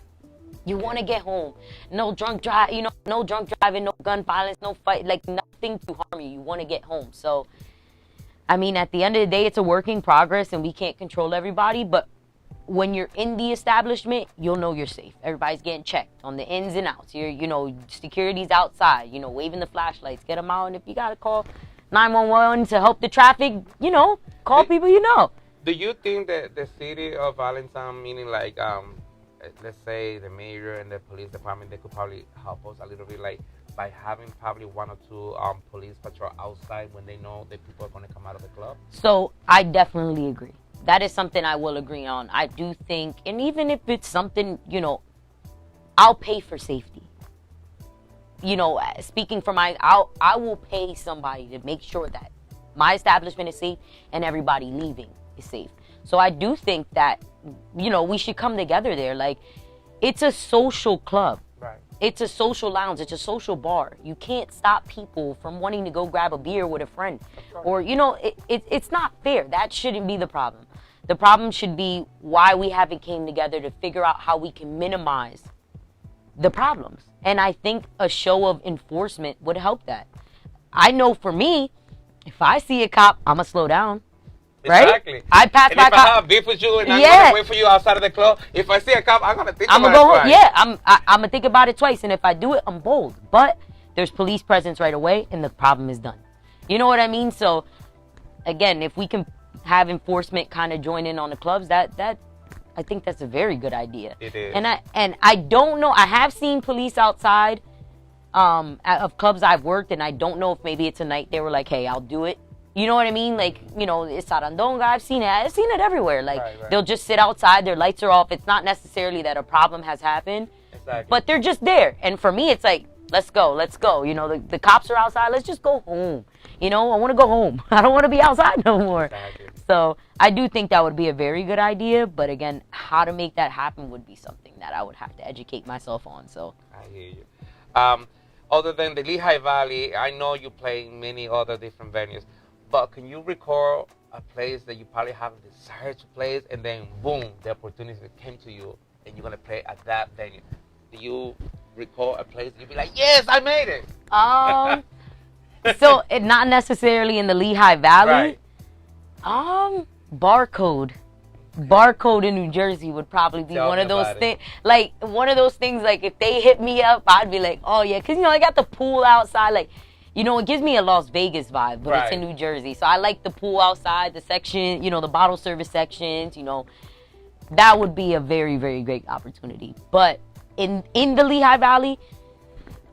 You want to get home. No drunk drive, you know, no drunk driving, no gun violence, no fight, like nothing to harm you. You want to get home. So, I mean, at the end of the day, it's a work in progress, and we can't control everybody, but when you're in the establishment, you'll know you're safe. Everybody's getting checked on the ins and outs. You know, security's outside, you know, waving the flashlights, get them out. And if you got to call 911 to help the traffic, you know, call people you know. Do you think that the city of Allentown, meaning like, let's say the mayor and the police department, they could probably help us a little bit, like by having probably 1 or 2 police patrol outside when they know that people are going to come out of the club? So I definitely agree. That is something I will agree on. I do think, and even if it's something, you know, I'll pay for safety. You know, speaking for I will pay somebody to make sure that my establishment is safe and everybody leaving is safe. So I do think that, you know, we should come together there. Like, it's a social club. Right. It's a social lounge. It's a social bar. You can't stop people from wanting to go grab a beer with a friend. Or, you know, it's not fair. That shouldn't be the problem. The problem should be why we haven't came together to figure out how we can minimize the problems. And I think a show of enforcement would help that. I know for me, if I see a cop, I'm going to slow down. Right? Exactly. I pass and by if I have beef with you and I'm going to wait for you outside of the club, if I see a cop, I'm going to think about it twice. Yeah, I'm going to think about it twice. And if I do it, I'm bold. But there's police presence right away and the problem is done. You know what I mean? So, again, if we can have enforcement kind of join in on the clubs, that I think that's a very good idea. It is. And I don't know. I have seen police outside of clubs I've worked, and I don't know if maybe it's a night they were like, hey, I'll do it. You know what I mean? Like, you know, it's Sarandonga. I've seen it everywhere. Like, they'll just sit outside. Their lights are off. It's not necessarily that a problem has happened. Exactly. But they're just there. And for me, it's like, let's go. You know, the cops are outside. Let's just go home. You know, I want to go home. I don't want to be outside no more. Exactly. So I do think that would be a very good idea. But again, how to make that happen would be something that I would have to educate myself on. So I hear you. Other than the Lehigh Valley, I know you play in many other different venues. But can you recall a place that you probably have a desire to play, and then boom, the opportunity came to you, and you're gonna play at that venue? Do you recall a place, you'd be like, yes, I made it. So it not necessarily in the Lehigh Valley. Right. Barcode. Barcode in New Jersey would probably be one of those things. Like one of those things. Like if they hit me up, I'd be like, oh yeah, because I got the pool outside. Like, it gives me a Las Vegas vibe, but it's in New Jersey. So I like the pool outside, the section, the bottle service sections. That would be a very, very great opportunity. But in the Lehigh Valley,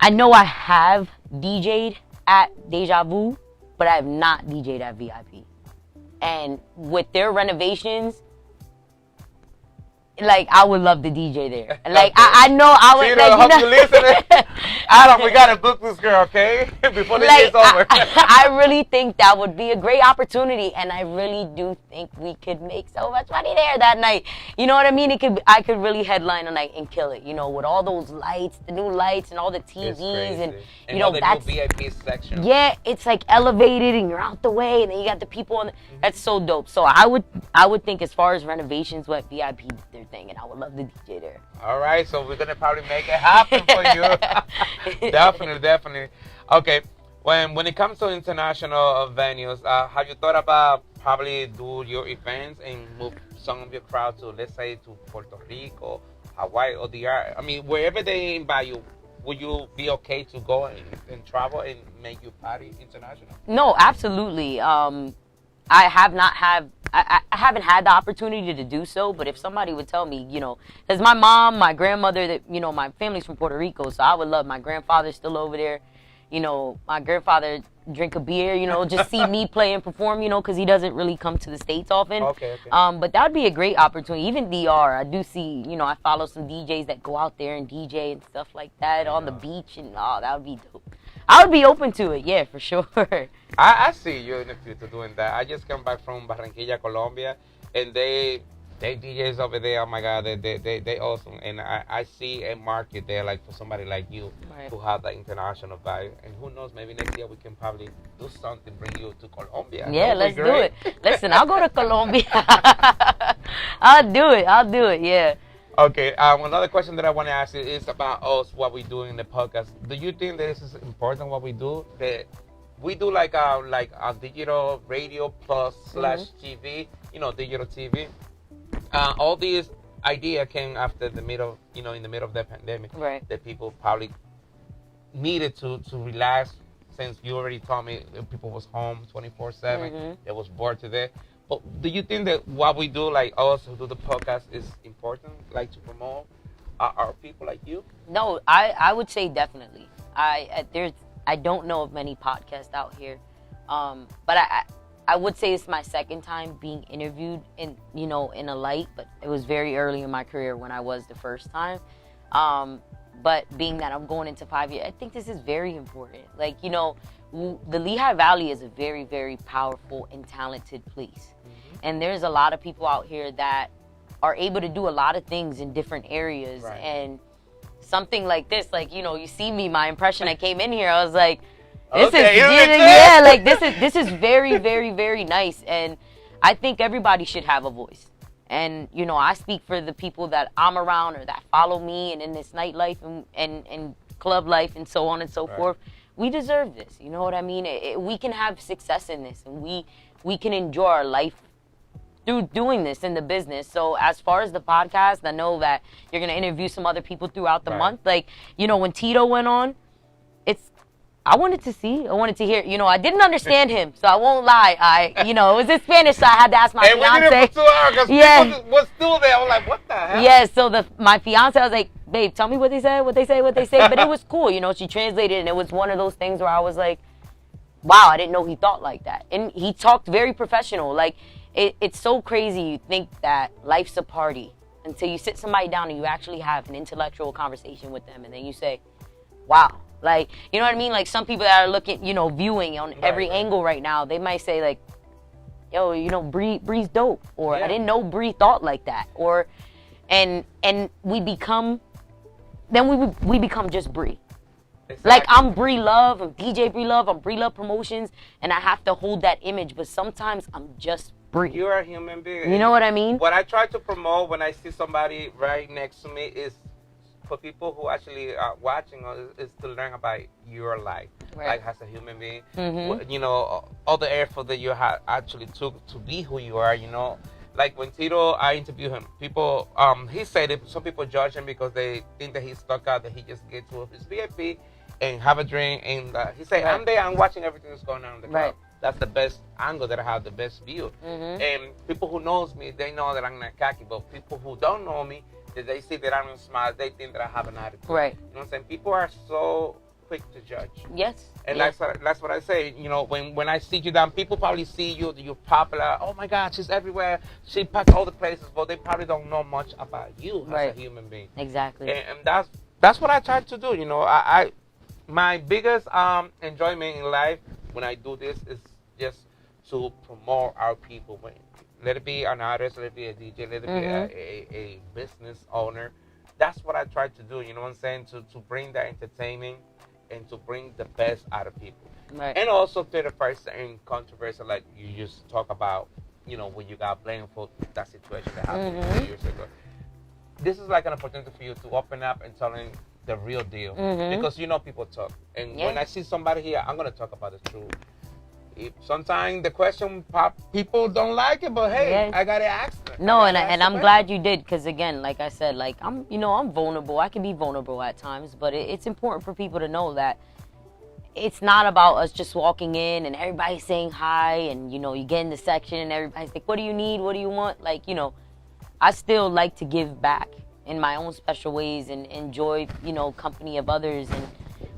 I know I have DJ'd at Deja Vu, but I have not DJ'd at VIP. And with their renovations, like, I would love to DJ there. Like, I know I would. Tito, hope you listening. Adam, we gotta book this girl, okay? Before the day's over. I really think that would be a great opportunity, and I really do think we could make so much money there that night. You know what I mean? I could really headline a night and kill it. With all those lights, the new lights, and all the TVs, and all the that's new VIP section. Yeah, it's like elevated, and you're out the way, and then you got the people on. That's so dope. So I would think as far as renovations went, VIP their thing, and I would love to DJ there. All right, so we're gonna probably make it happen for you. Definitely. Okay, when it comes to international venues, have you thought about probably do your events and move some of your crowd to, let's say, to Puerto Rico, Hawaii, or I mean, wherever they invite you? Would you be okay to go and travel and make your party international? No, absolutely. I haven't had the opportunity to do so, but if somebody would tell me, because my mom, my grandmother, that my family's from Puerto Rico, so I would love. My grandfather's still over there. My grandfather drink a beer, just see me play and perform, because he doesn't really come to the States often. Okay. But that would be a great opportunity. Even DR, I do see, I follow some DJs that go out there and DJ and stuff like that on the beach, and that would be dope. I would be open to it, yeah, for sure. I see you in the future doing that. I just came back from Barranquilla, Colombia, and they DJs over there, oh my God, they awesome. And I see a market there, like for somebody like you, who have that international vibe. And who knows, maybe next year we can probably do something, bring you to Colombia. Yeah, let's do it. Listen, I'll go to Colombia. I'll do it, yeah. Okay, another question that I want to ask you is about us, what we do in the podcast. Do you think that this is important, what we do? That we do like a digital radio plus / TV, digital TV. All these ideas came after the middle, in the middle of the pandemic. Right. That people probably needed to relax, since you already told me people was home 24/7. They was bored to death. But do you think that what we do, like us who do the podcast, is important, like to promote our people like you? No, I would say definitely. I don't know of many podcasts out here, but I would say it's my second time being interviewed in a light, but it was very early in my career when I was the first time. But being that I'm going into 5 years, I think this is very important. Like, the Lehigh Valley is a very, very powerful and talented place. And there's a lot of people out here that are able to do a lot of things in different areas. Right. And something like this, like, you see me, my impression, I came in here, I was like, this is very, very, very nice. And I think everybody should have a voice. And, I speak for the people that I'm around or that follow me and in this nightlife and club life and so on and so forth. We deserve this. You know what I mean? We can have success in this, and we can enjoy our life through doing this in the business. So as far as the podcast, I know that you're going to interview some other people throughout the month. Like, when Tito went on, I wanted to hear, I didn't understand him, so I won't lie. It was in Spanish, so I had to ask my fiance. And we did it for 2 hours, because people was still there. I was like, what the hell? Yeah, so my fiance, I was like, babe, tell me what they say. But it was cool, she translated, and it was one of those things where I was like, wow, I didn't know he thought like that. And he talked very professional. Like, it's so crazy. You think that life's a party until you sit somebody down and you actually have an intellectual conversation with them, and then you say, wow. Like, you know what I mean? Like, some people that are looking, viewing on every angle right now, they might say, like, yo, Bree's dope. Or I didn't know Bree thought like that. Or, and we become just Bree. Exactly. Like, I'm BRILOVE, I'm DJ BRILOVE, I'm BRILOVE Promotions, and I have to hold that image, but sometimes I'm just Bree. You're a human being. You know what I mean? What I try to promote when I see somebody right next to me is for people who actually are watching is to learn about your life, Right. like as a human being. Mhm. You know, all the effort that you actually took to be who you are. You know, like when Tito, I interviewed him. People, he said that some people judge him because they think that he's stuck out, that he just gets to his VIP and have a drink. And he said, Right. I'm there, I'm watching everything that's going on in the club. Right. That's the best angle that I have, the best view. And people who knows me, they know that I'm not cocky. But people who don't know me, that they see that I'm smart, they think that I have an attitude. Right. You know what I'm saying? People are so quick to judge. Yes. And yes. that's what I say. You know, when I see you down, people probably see you, you're popular. Oh my God, she's everywhere. She packed all the places, but they probably don't know much about you Right. as a human being. Exactly. And that's what I try to do. You know, I my biggest enjoyment in life when I do this is just to promote our people. Let it be an artist, let it be a DJ, let it be a business owner. That's what I try to do. You know what I'm saying? To bring that entertainment and to bring the best out of people. Right. And also to the person controversy, like you just talk about, you know, when you got blamed for that situation that happened 2 years ago. This is like an opportunity for you to open up and telling the real deal. Because you know people talk. And when I see somebody here, I'm going to talk about the truth. Sometimes the question people don't like it, but hey, I got to ask them. No, and I'm glad you did, because again, like I said, like I'm vulnerable. I can be vulnerable at times, but it's important for people to know that it's not about us just walking in and everybody saying hi, and you get in the section and everybody's like, what do you need? What do you want? Like, I still like to give back in my own special ways and enjoy, company of others. And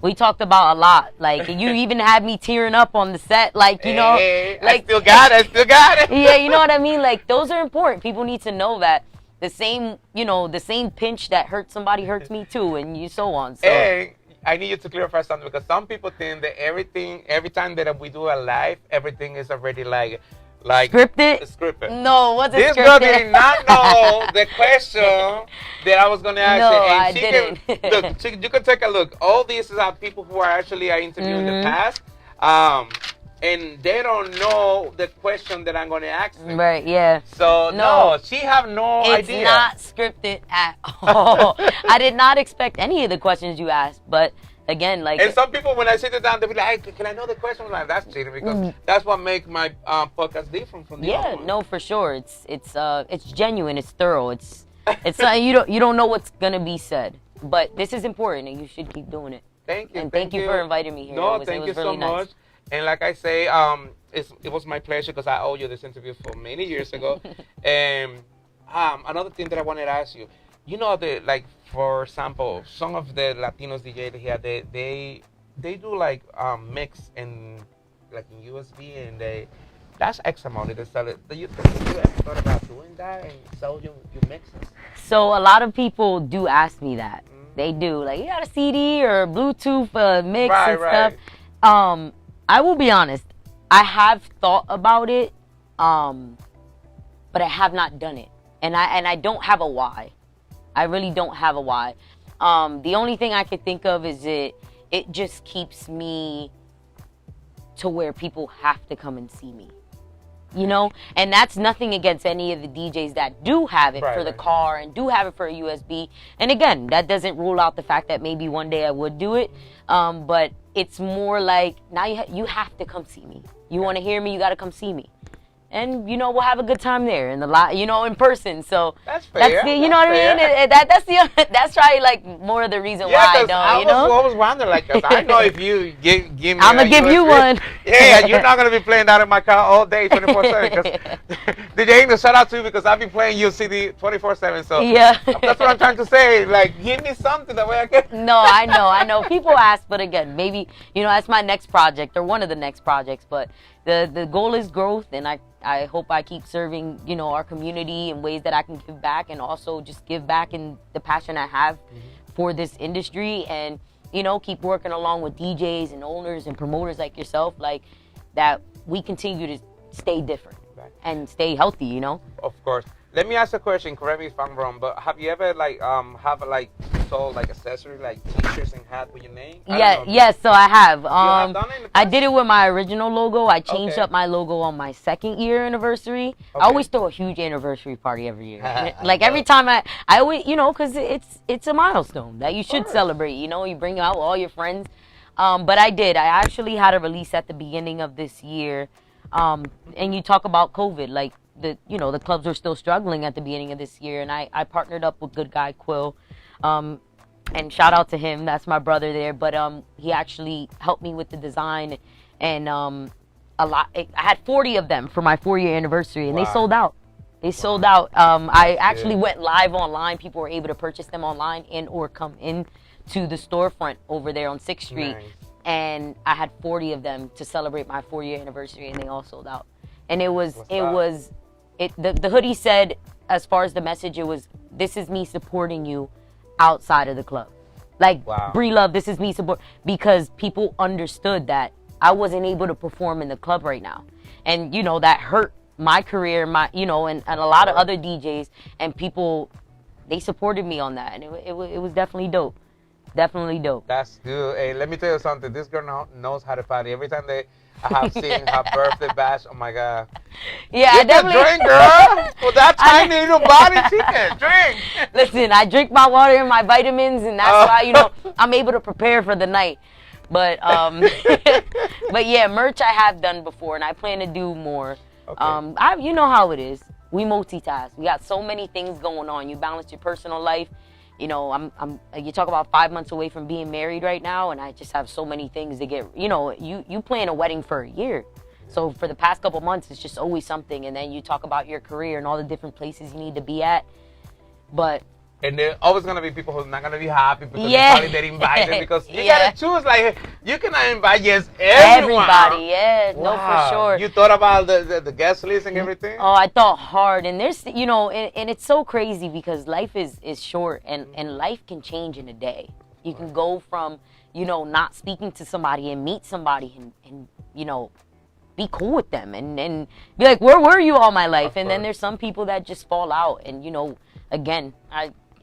we talked about a lot. Like, you even had me tearing up on the set. Like, Hey, like, I still got it. Yeah, you know what I mean? Like, those are important. People need to know that the same pinch that hurts somebody hurts me too, and so on. So. Hey, I need you to clarify something, because some people think that every time that we do a live, everything is already like scripted? No, what's it scripted? This girl did not know the question that I was going to ask no, you. And I didn't. Look, you can take a look. All these are people who are actually interviewing in the past. And they don't know the question that I'm going to ask them. Right, yeah. So, no, she have no idea. It's not scripted at all. I did not expect any of the questions you asked, but again, like... And some people, when I sit down, they'll be like, hey, can I know the question? I'm like, that's cheating, because that's what makes my podcast different from the other one. No, for sure. It's genuine. It's thorough. It's you don't know what's going to be said. But this is important, and you should keep doing it. Thank you. And thank you for inviting me here. No, it was thank you really so nice. much. And like I say, it was my pleasure, because I owe you this interview for many years ago. And another thing that I wanted to ask you, for example, some of the Latinos DJ here, they do like mix in USB, and that's X amount. They sell it. Do you ever thought about doing that and sell your mixes? So a lot of people do ask me that. They do, like, you got a CD or Bluetooth mix and stuff. I will be honest, I have thought about it, but I have not done it, and I don't have a why. I really don't have a why. The only thing I could think of is it just keeps me to where people have to come and see me. And that's nothing against any of the DJs that do have it for the car and do have it for a USB. And again, that doesn't rule out the fact that maybe one day I would do it. But it's more like, now you have to come see me. You want to hear me, you got to come see me. And, we'll have a good time there in in person. So that's fair. You know what I mean? That's probably like more of the reason why I don't, I was wondering, like, cause I know if you give me I'm going to give you one. Yeah, you're not going to be playing that in my car all day, 24/7. DJ English, shout out to you, because I've been playing your CD 24/7. So yeah. That's what I'm trying to say. Like, give me something that way I can. No, I know. People ask, but again, maybe, that's my next project or one of the next projects. But the goal is growth, and I hope I keep serving, our community in ways that I can give back, and also just give back in the passion I have for this industry, and, keep working along with DJs and owners and promoters like yourself, like that we continue to stay different and stay healthy, Of course. Let me ask a question. Correct me if I'm wrong, but have you ever have sold like accessories, like T-shirts and hats with your name? Yes. So I have. You have done it in the I past? did it with my original logo. I changed Okay. up my logo on my 2nd year anniversary. I Okay. always throw a huge anniversary party every year. Like every time I always, because it's a milestone that you should course. celebrate. You bring out all your friends. But I did. I actually had a release at the beginning of this year. And you talk about COVID, like the clubs were still struggling at the beginning of this year, and I partnered up with good guy Quill, and shout out to him. That's my brother there. But he actually helped me with the design, and I had 40 of them for my 4-year anniversary, and Wow. they sold out. They sold out. I actually good. went live online. People were able to purchase them online and or come in to the storefront over there on 6th Street. Nice. And I had 40 of them to celebrate my 4-year anniversary, and they all sold out. And it was What's up? the hoodie said, as far as the message, it was, this is me supporting you outside of the club. Like, Wow. BRILOVE, this is me support, because people understood that I wasn't able to perform in the club right now. And, that hurt my career, and a lot of other DJs, and people, they supported me on that. And it was definitely dope. Definitely dope. That's good. Hey, let me tell you something. This girl knows how to party. Every time I have seen her birthday bash, oh my God. Yeah, You I can definitely drink, girl. For that tiny little body, she can drink. Listen, I drink my water and my vitamins, and that's why, I'm able to prepare for the night. But but yeah, merch I have done before, and I plan to do more. Okay. You know how it is. We multitask. We got so many things going on. You balance your personal life. You talk about 5 months away from being married right now, and I just have so many things to get. You plan a wedding for a year. So for the past couple months, it's just always something. And then you talk about your career and all the different places you need to be at. But And there always going to be people who are not going to be happy because Yeah. they probably get invited because you Yeah. got to choose. Like, you cannot invite just everyone. everybody, yeah, no, for Wow. sure. You thought about the guest list and everything? Oh, I thought hard, and there's, and it's so crazy because life is short, and life can change in a day. You can go from, not speaking to somebody and meet somebody and be cool with them and be like, where were you all my life? And then there's some people that just fall out, and again,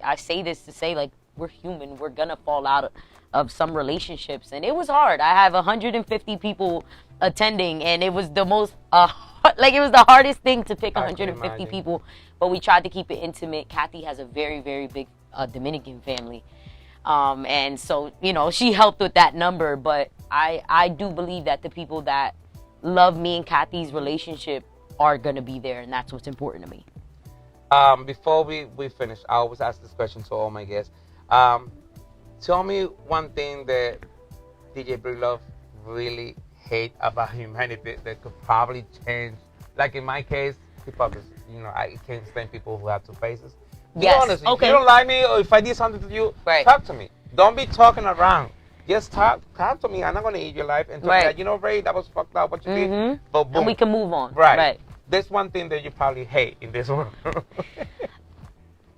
I say this to say, like, we're human. We're gonna fall out of some relationships, and it was hard. I have 150 people attending, and it was the most it was the hardest thing to pick I can 150 imagine. people, but we tried to keep it intimate. Kathy has a very, very big Dominican family, and so she helped with that number. But I do believe that the people that love me and Kathy's relationship are gonna be there, and that's what's important to me. Before we finish, I always ask this question to all my guests. Tell me one thing that DJ BRILOVE really hate about humanity that could probably change. Like in my case, hypocrisy. I can't stand people who have two faces. Be Yes, honest. okay. If you don't like me or if I did something to you, Right. talk to me. Don't be talking around. Just talk to me. I'm not going to eat your life and tell Right. me that, Ray, that was fucked up what you did. Mhm. But boom. And we can move on. Right. There's one thing that you probably hate in this world.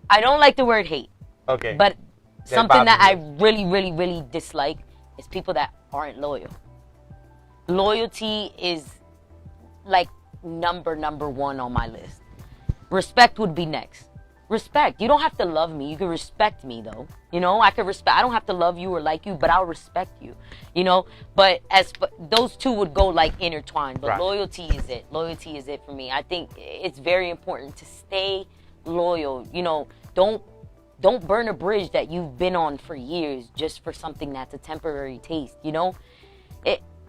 I don't like the word hate, Okay. but That something that I bothers really, really, really dislike is people that aren't loyal. Loyalty is like number one on my list. Respect would be next. Respect. You don't have to love me. You can respect me, though. I can respect. I don't have to love you or like you, but I'll respect you. But those two would go like intertwined. But Right. loyalty is it. Loyalty is it for me. I think it's very important to stay loyal. Don't burn a bridge that you've been on for years just for something that's a temporary taste.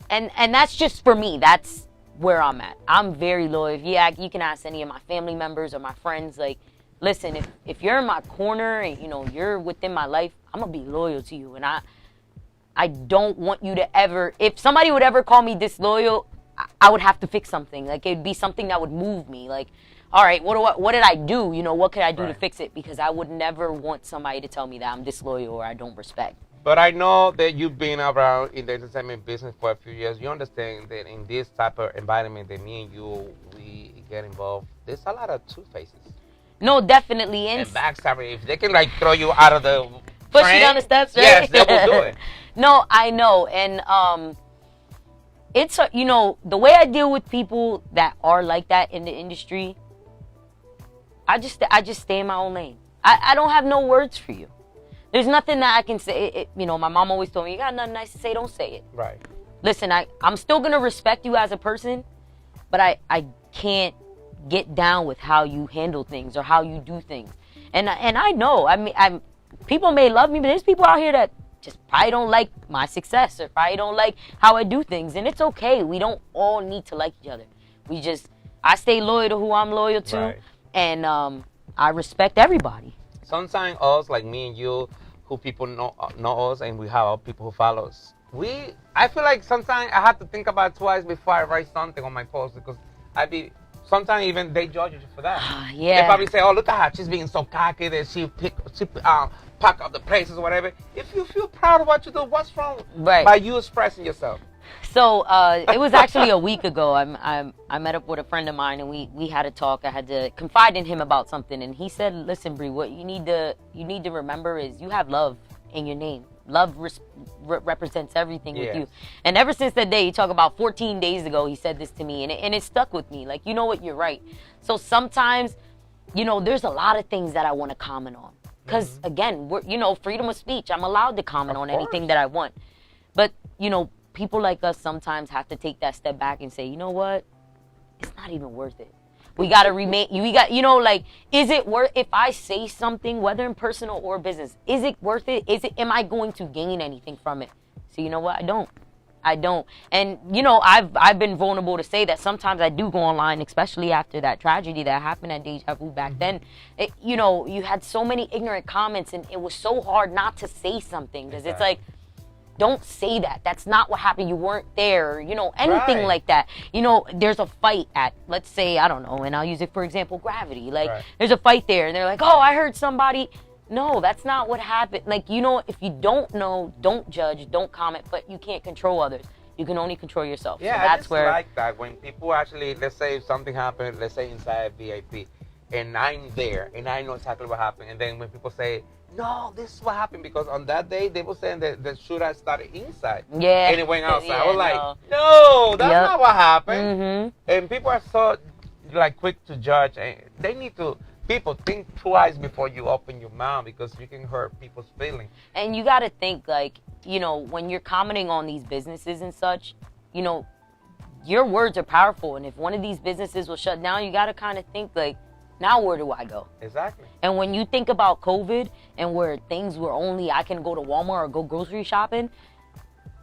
And that's just for me. That's where I'm at. I'm very loyal. Yeah, you can ask any of my family members or my friends. Like, listen, if you're in my corner and you're within my life, I'm gonna be loyal to you. And I don't want you to ever. If somebody would ever call me disloyal, I would have to fix something. Like, it'd be something that would move me. Like, all right, what did I do? What could I do to Right. fix it? Because I would never want somebody to tell me that I'm disloyal or I don't respect. But I know that you've been around in the entertainment business for a few years. You understand that in this type of environment that me and we get involved, there's a lot of two faces. No, definitely. And backstabbing. If they can throw you out of the Push train, you down the steps, right? yes, they will do it. No, I know. And it's, the way I deal with people that are like that in the industry, I just stay in my own lane. I don't have no words for you. There's nothing that I can say. You know, my mom always told me, you got nothing nice to say, don't say it. Right. Listen, I'm still going to respect you as a person, but I can't get down with how you handle things or how you do things. And I know, I mean, people may love me, but there's people out here that just probably don't like my success or probably don't like how I do things. And it's okay. We don't all need to like each other. I stay loyal to who I'm loyal to. Right. And I respect everybody. Sometimes us, like me and you, who people know us, and we have people who follow us. I feel like sometimes I have to think about it twice before I write something on my post, because sometimes even they judge you for that. Yeah. They probably say, "Oh, look at her, she's being so cocky that she pack up the places or whatever." If you feel proud of what you do, what's wrong by you expressing yourself? So it was actually a week ago. I met up with a friend of mine, and we had a talk. I had to confide in him about something, and he said, "Listen, Bree, what you need to remember is you have love in your name. Love represents everything with you." And ever since that day, you talk about 14 days ago, he said this to me, and it stuck with me. Like, you know what, you're right. So sometimes, you know, there's a lot of things that I want to comment on. Because, again, freedom of speech. I'm allowed to comment on anything that I want. But, you know, people like us sometimes have to take that step back and say, you know what? It's not even worth it. We got to remain, is it worth, if I say something, whether in personal or business, is it worth it? Am I going to gain anything from it? So you know what? I don't. And, you know, I've been vulnerable to say that sometimes I do go online, especially after that tragedy that happened at Deja Vu back then. You had so many ignorant comments, and it was so hard not to say something, because it's like, don't say that. That's not what happened. You weren't there. You know, anything like that. You know, there's a fight at, let's say, I don't know, and I'll use it for example, Gravity. Like, there's a fight there, and they're like, oh, I heard somebody. No, that's not what happened. Like, you know, if you don't know, don't judge, don't comment, but you can't control others. You can only control yourself. Yeah, so that's I just where like that. When people actually, let's say something happened, let's say inside VIP, and I'm there, and I know exactly what happened, and then when people say, no, this is what happened, because on that day they were saying that the shooter started inside. Yeah. And it went outside. I was like, no, that's not what happened. Mm-hmm. And people are so quick to judge, and they need to, people, think twice before you open your mouth, because you can hurt people's feelings. And you got to think, like, you know, when you're commenting on these businesses and such, you know, your words are powerful. And if one of these businesses will shut down, you got to kind of think, like, now where do I go? Exactly. And when you think about COVID and where things were only, I can go to Walmart or go grocery shopping,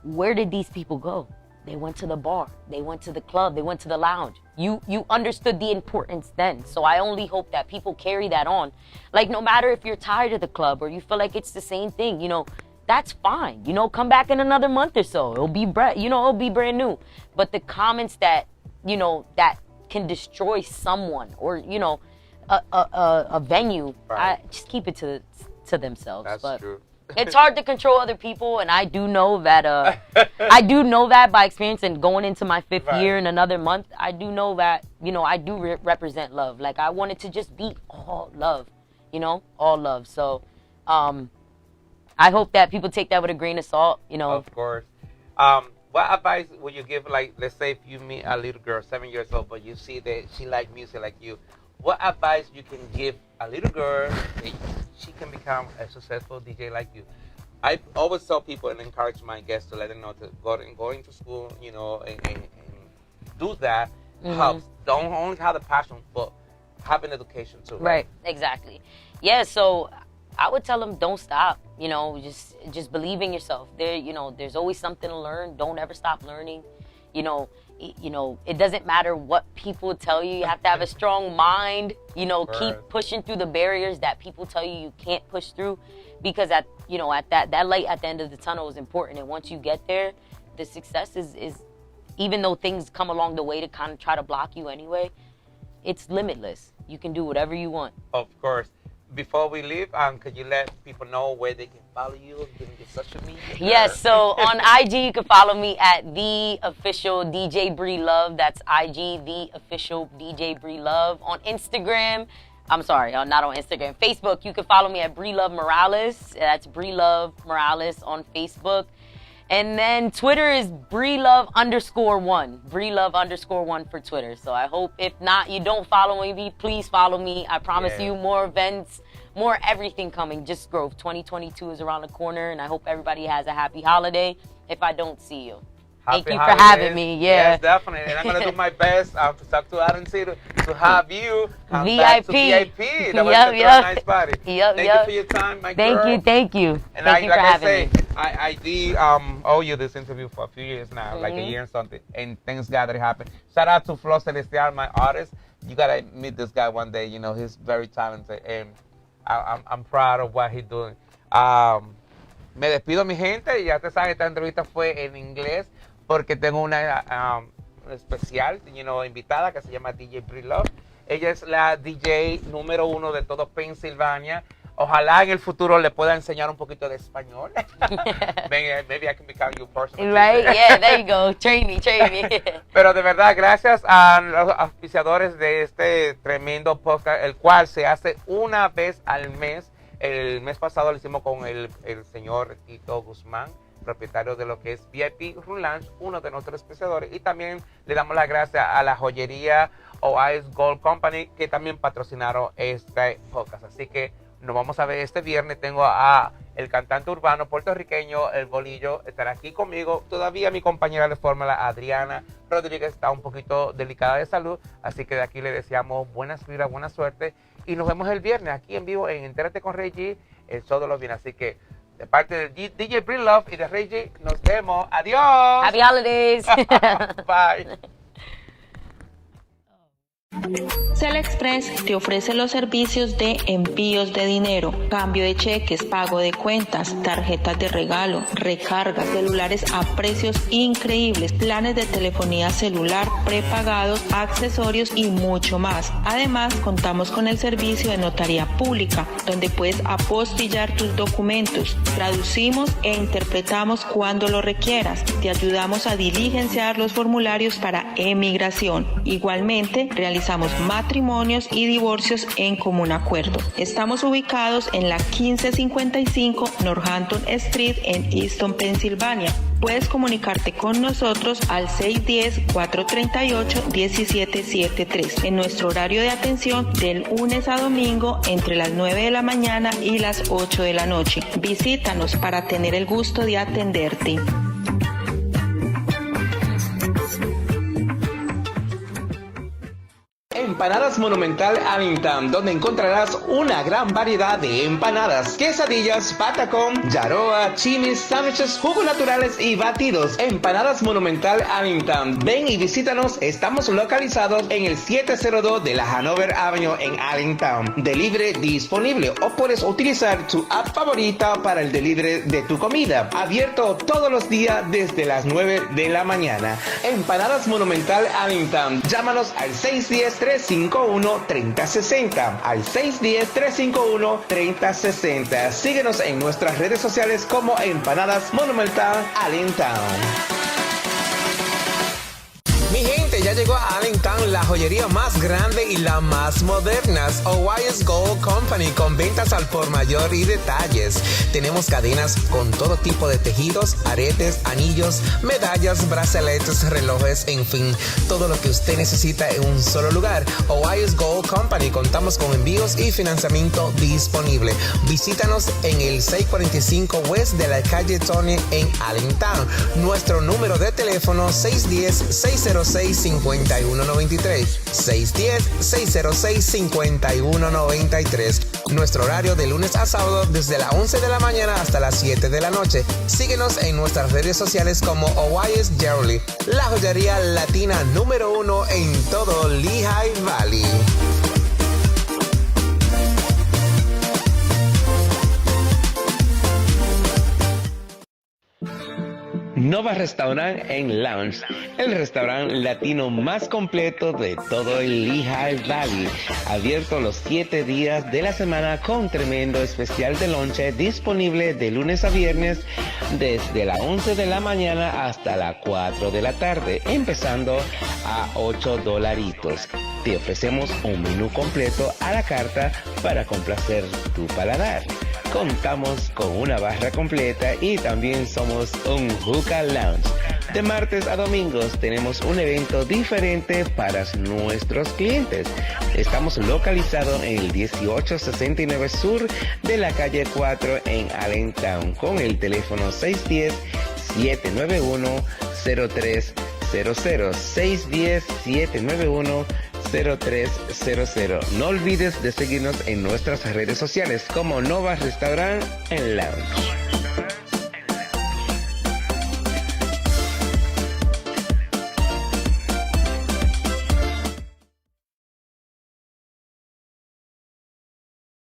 where did these people go? They went to the bar. They went to the club. They went to the lounge. You understood the importance then. So I only hope that people carry that on. Like, no matter if you're tired of the club or you feel like it's the same thing, you know, that's fine. You know, come back in another month or so. It'll be brand new. But the comments that, you know, that can destroy someone or, you know, a venue, I just keep it to themselves. That's true. It's hard to control other people, and I do know that. I do know that by experience, and going into my 5th year in another month, I do know that, you know, I do represent love. Like, I want it to just be all love, you know, all love. So, I hope that people take that with a grain of salt, you know. Of course. What advice would you give, like, let's say if you meet a little girl, 7 years old, but you see that she likes music like you, what advice you can give a little girl that she can become a successful DJ like you? I always tell people and encourage my guests to let them know to go into school, you know, and do that. Helps. Don't only have the passion, but have an education too. Right, exactly. Yeah, so I would tell them, don't stop. You know, just believe in yourself. There's always something to learn. Don't ever stop learning. You know, it doesn't matter what people tell you. You have to have a strong mind. You know, keep pushing through the barriers that people tell you can't push through, because at that light at the end of the tunnel is important. And once you get there, the success is even though things come along the way to kind of try to block you anyway, it's limitless. You can do whatever you want. Of course. Before we leave, could you let people know where they can follow you? Give me your social media. Yes, so on IG, you can follow me at the official DJ BRILOVE. That's IG, the official DJ BRILOVE. On Instagram, not on Instagram. Facebook, you can follow me at BRILOVE Morales. That's BRILOVE Morales on Facebook. And then Twitter is BRILOVE_1. BRILOVE_1 for Twitter. So I hope, if not, you don't follow me, please follow me. I promise you more events, more everything coming. Just growth. 2022 is around the corner, and I hope everybody has a happy holiday if I don't see you. Thank you for having me. Yeah. Yes, definitely. And I'm going to do my best to talk to Adam Cedar to have you come VIP. back to VIP. That was a nice party. Thank you for your time, my girl. Thank you. And Thank you for having me. I did owe you this interview for a few years now, like a year and something. And thanks God that it happened. Shout out to Flo Celestial, my artist. You got to meet this guy one day. You know, he's very talented. And I'm proud of what he's doing. Me despido, mi gente. Ya te saben, esta entrevista fue en inglés. Porque tengo una especial, invitada que se llama DJ BRILOVE. Ella es la DJ número 1 de todo Pensilvania. Ojalá en el futuro le pueda enseñar un poquito de español. Maybe I can become your personal Right, teacher. yeah, there you go. Train me. Pero de verdad, gracias a los auspiciadores de este tremendo podcast, el cual se hace una vez al mes. El mes pasado lo hicimos con el señor Tito Guzmán, propietario de lo que es VIP Room Lounge, uno de nuestros especiadores. Y también le damos las gracias a la joyería Oasis Gold Company, que también patrocinaron este podcast. Así que nos vamos a ver este viernes. Tengo a el cantante urbano puertorriqueño, El Bolillo, estará aquí conmigo. Todavía mi compañera de fórmula, Adriana Rodríguez, está un poquito delicada de salud. Así que de aquí le deseamos buenas vibras, buena suerte. Y nos vemos el viernes aquí en vivo en Entérate con Ray G, el show de los bienes. Así que de parte de DJ BRILOVE y de Ray G, nos vemos. Adiós. Happy holidays. Bye. Celexpress te ofrece los servicios de envíos de dinero, cambio de cheques, pago de cuentas, tarjetas de regalo, recargas, celulares a precios increíbles, planes de telefonía celular prepagados, accesorios y mucho más. Además, contamos con el servicio de notaría pública, donde puedes apostillar tus documentos. Traducimos e interpretamos cuando lo requieras. Te ayudamos a diligenciar los formularios para emigración. Igualmente, realizamos matrimonios y divorcios en común acuerdo. Estamos ubicados en la 1555 Northampton Street en Easton, Pensilvania. Puedes comunicarte con nosotros al 610-438-1773 en nuestro horario de atención del lunes a domingo entre las 9 de la mañana y las 8 de la noche. Visítanos para tener el gusto de atenderte. Empanadas Monumental Arlington, donde encontrarás una gran variedad de empanadas, quesadillas, patacón, yaroa, chimis, sándwiches, jugos naturales y batidos. Empanadas Monumental Arlington. Ven y visítanos. Estamos localizados en el 702 de la Hanover Avenue en Arlington. Delivery disponible o puedes utilizar tu app favorita para el delivery de tu comida. Abierto todos los días desde las 9 de la mañana. Empanadas Monumental Arlington. Llámanos al 610-351-3060. Al 610-351-3060. Síguenos en nuestras redes sociales como Empanadas Monumental Allentown. Mi gente, ya llegó a Allentown la joyería más grande y la más moderna, Oasis Gold Company, con ventas al por mayor y detalles. Tenemos cadenas con todo tipo de tejidos, aretes, anillos, medallas, brazaletes, relojes, en fin, todo lo que usted necesita en un solo lugar. Oasis Gold Company, contamos con envíos y financiamiento disponible. Visítanos en el 645 West de la calle Tony en Allentown. Nuestro número de teléfono 610-606-5193. 610-606-5193. Nuestro horario de lunes a sábado desde las 11 de la mañana hasta las 7 de la noche. Síguenos en nuestras redes sociales como Oasis Jewelry, la joyería latina número 1 en todo Lehigh Valley. Nova Restaurant and Lounge, el restaurante latino más completo de todo el Lehigh Valley, abierto los 7 días de la semana con tremendo especial de lonche disponible de lunes a viernes desde las 11 de la mañana hasta las 4 de la tarde, empezando a $8. Te ofrecemos un menú completo a la carta para complacer tu paladar. Contamos con una barra completa y también somos un hookah lounge. De martes a domingos tenemos un evento diferente para nuestros clientes. Estamos localizados en el 1869 Sur de la calle 4 en Allentown con el teléfono 610-791-0300. 610-791-0300. No olvides de seguirnos en nuestras redes sociales como Nova Restaurant and Lounge.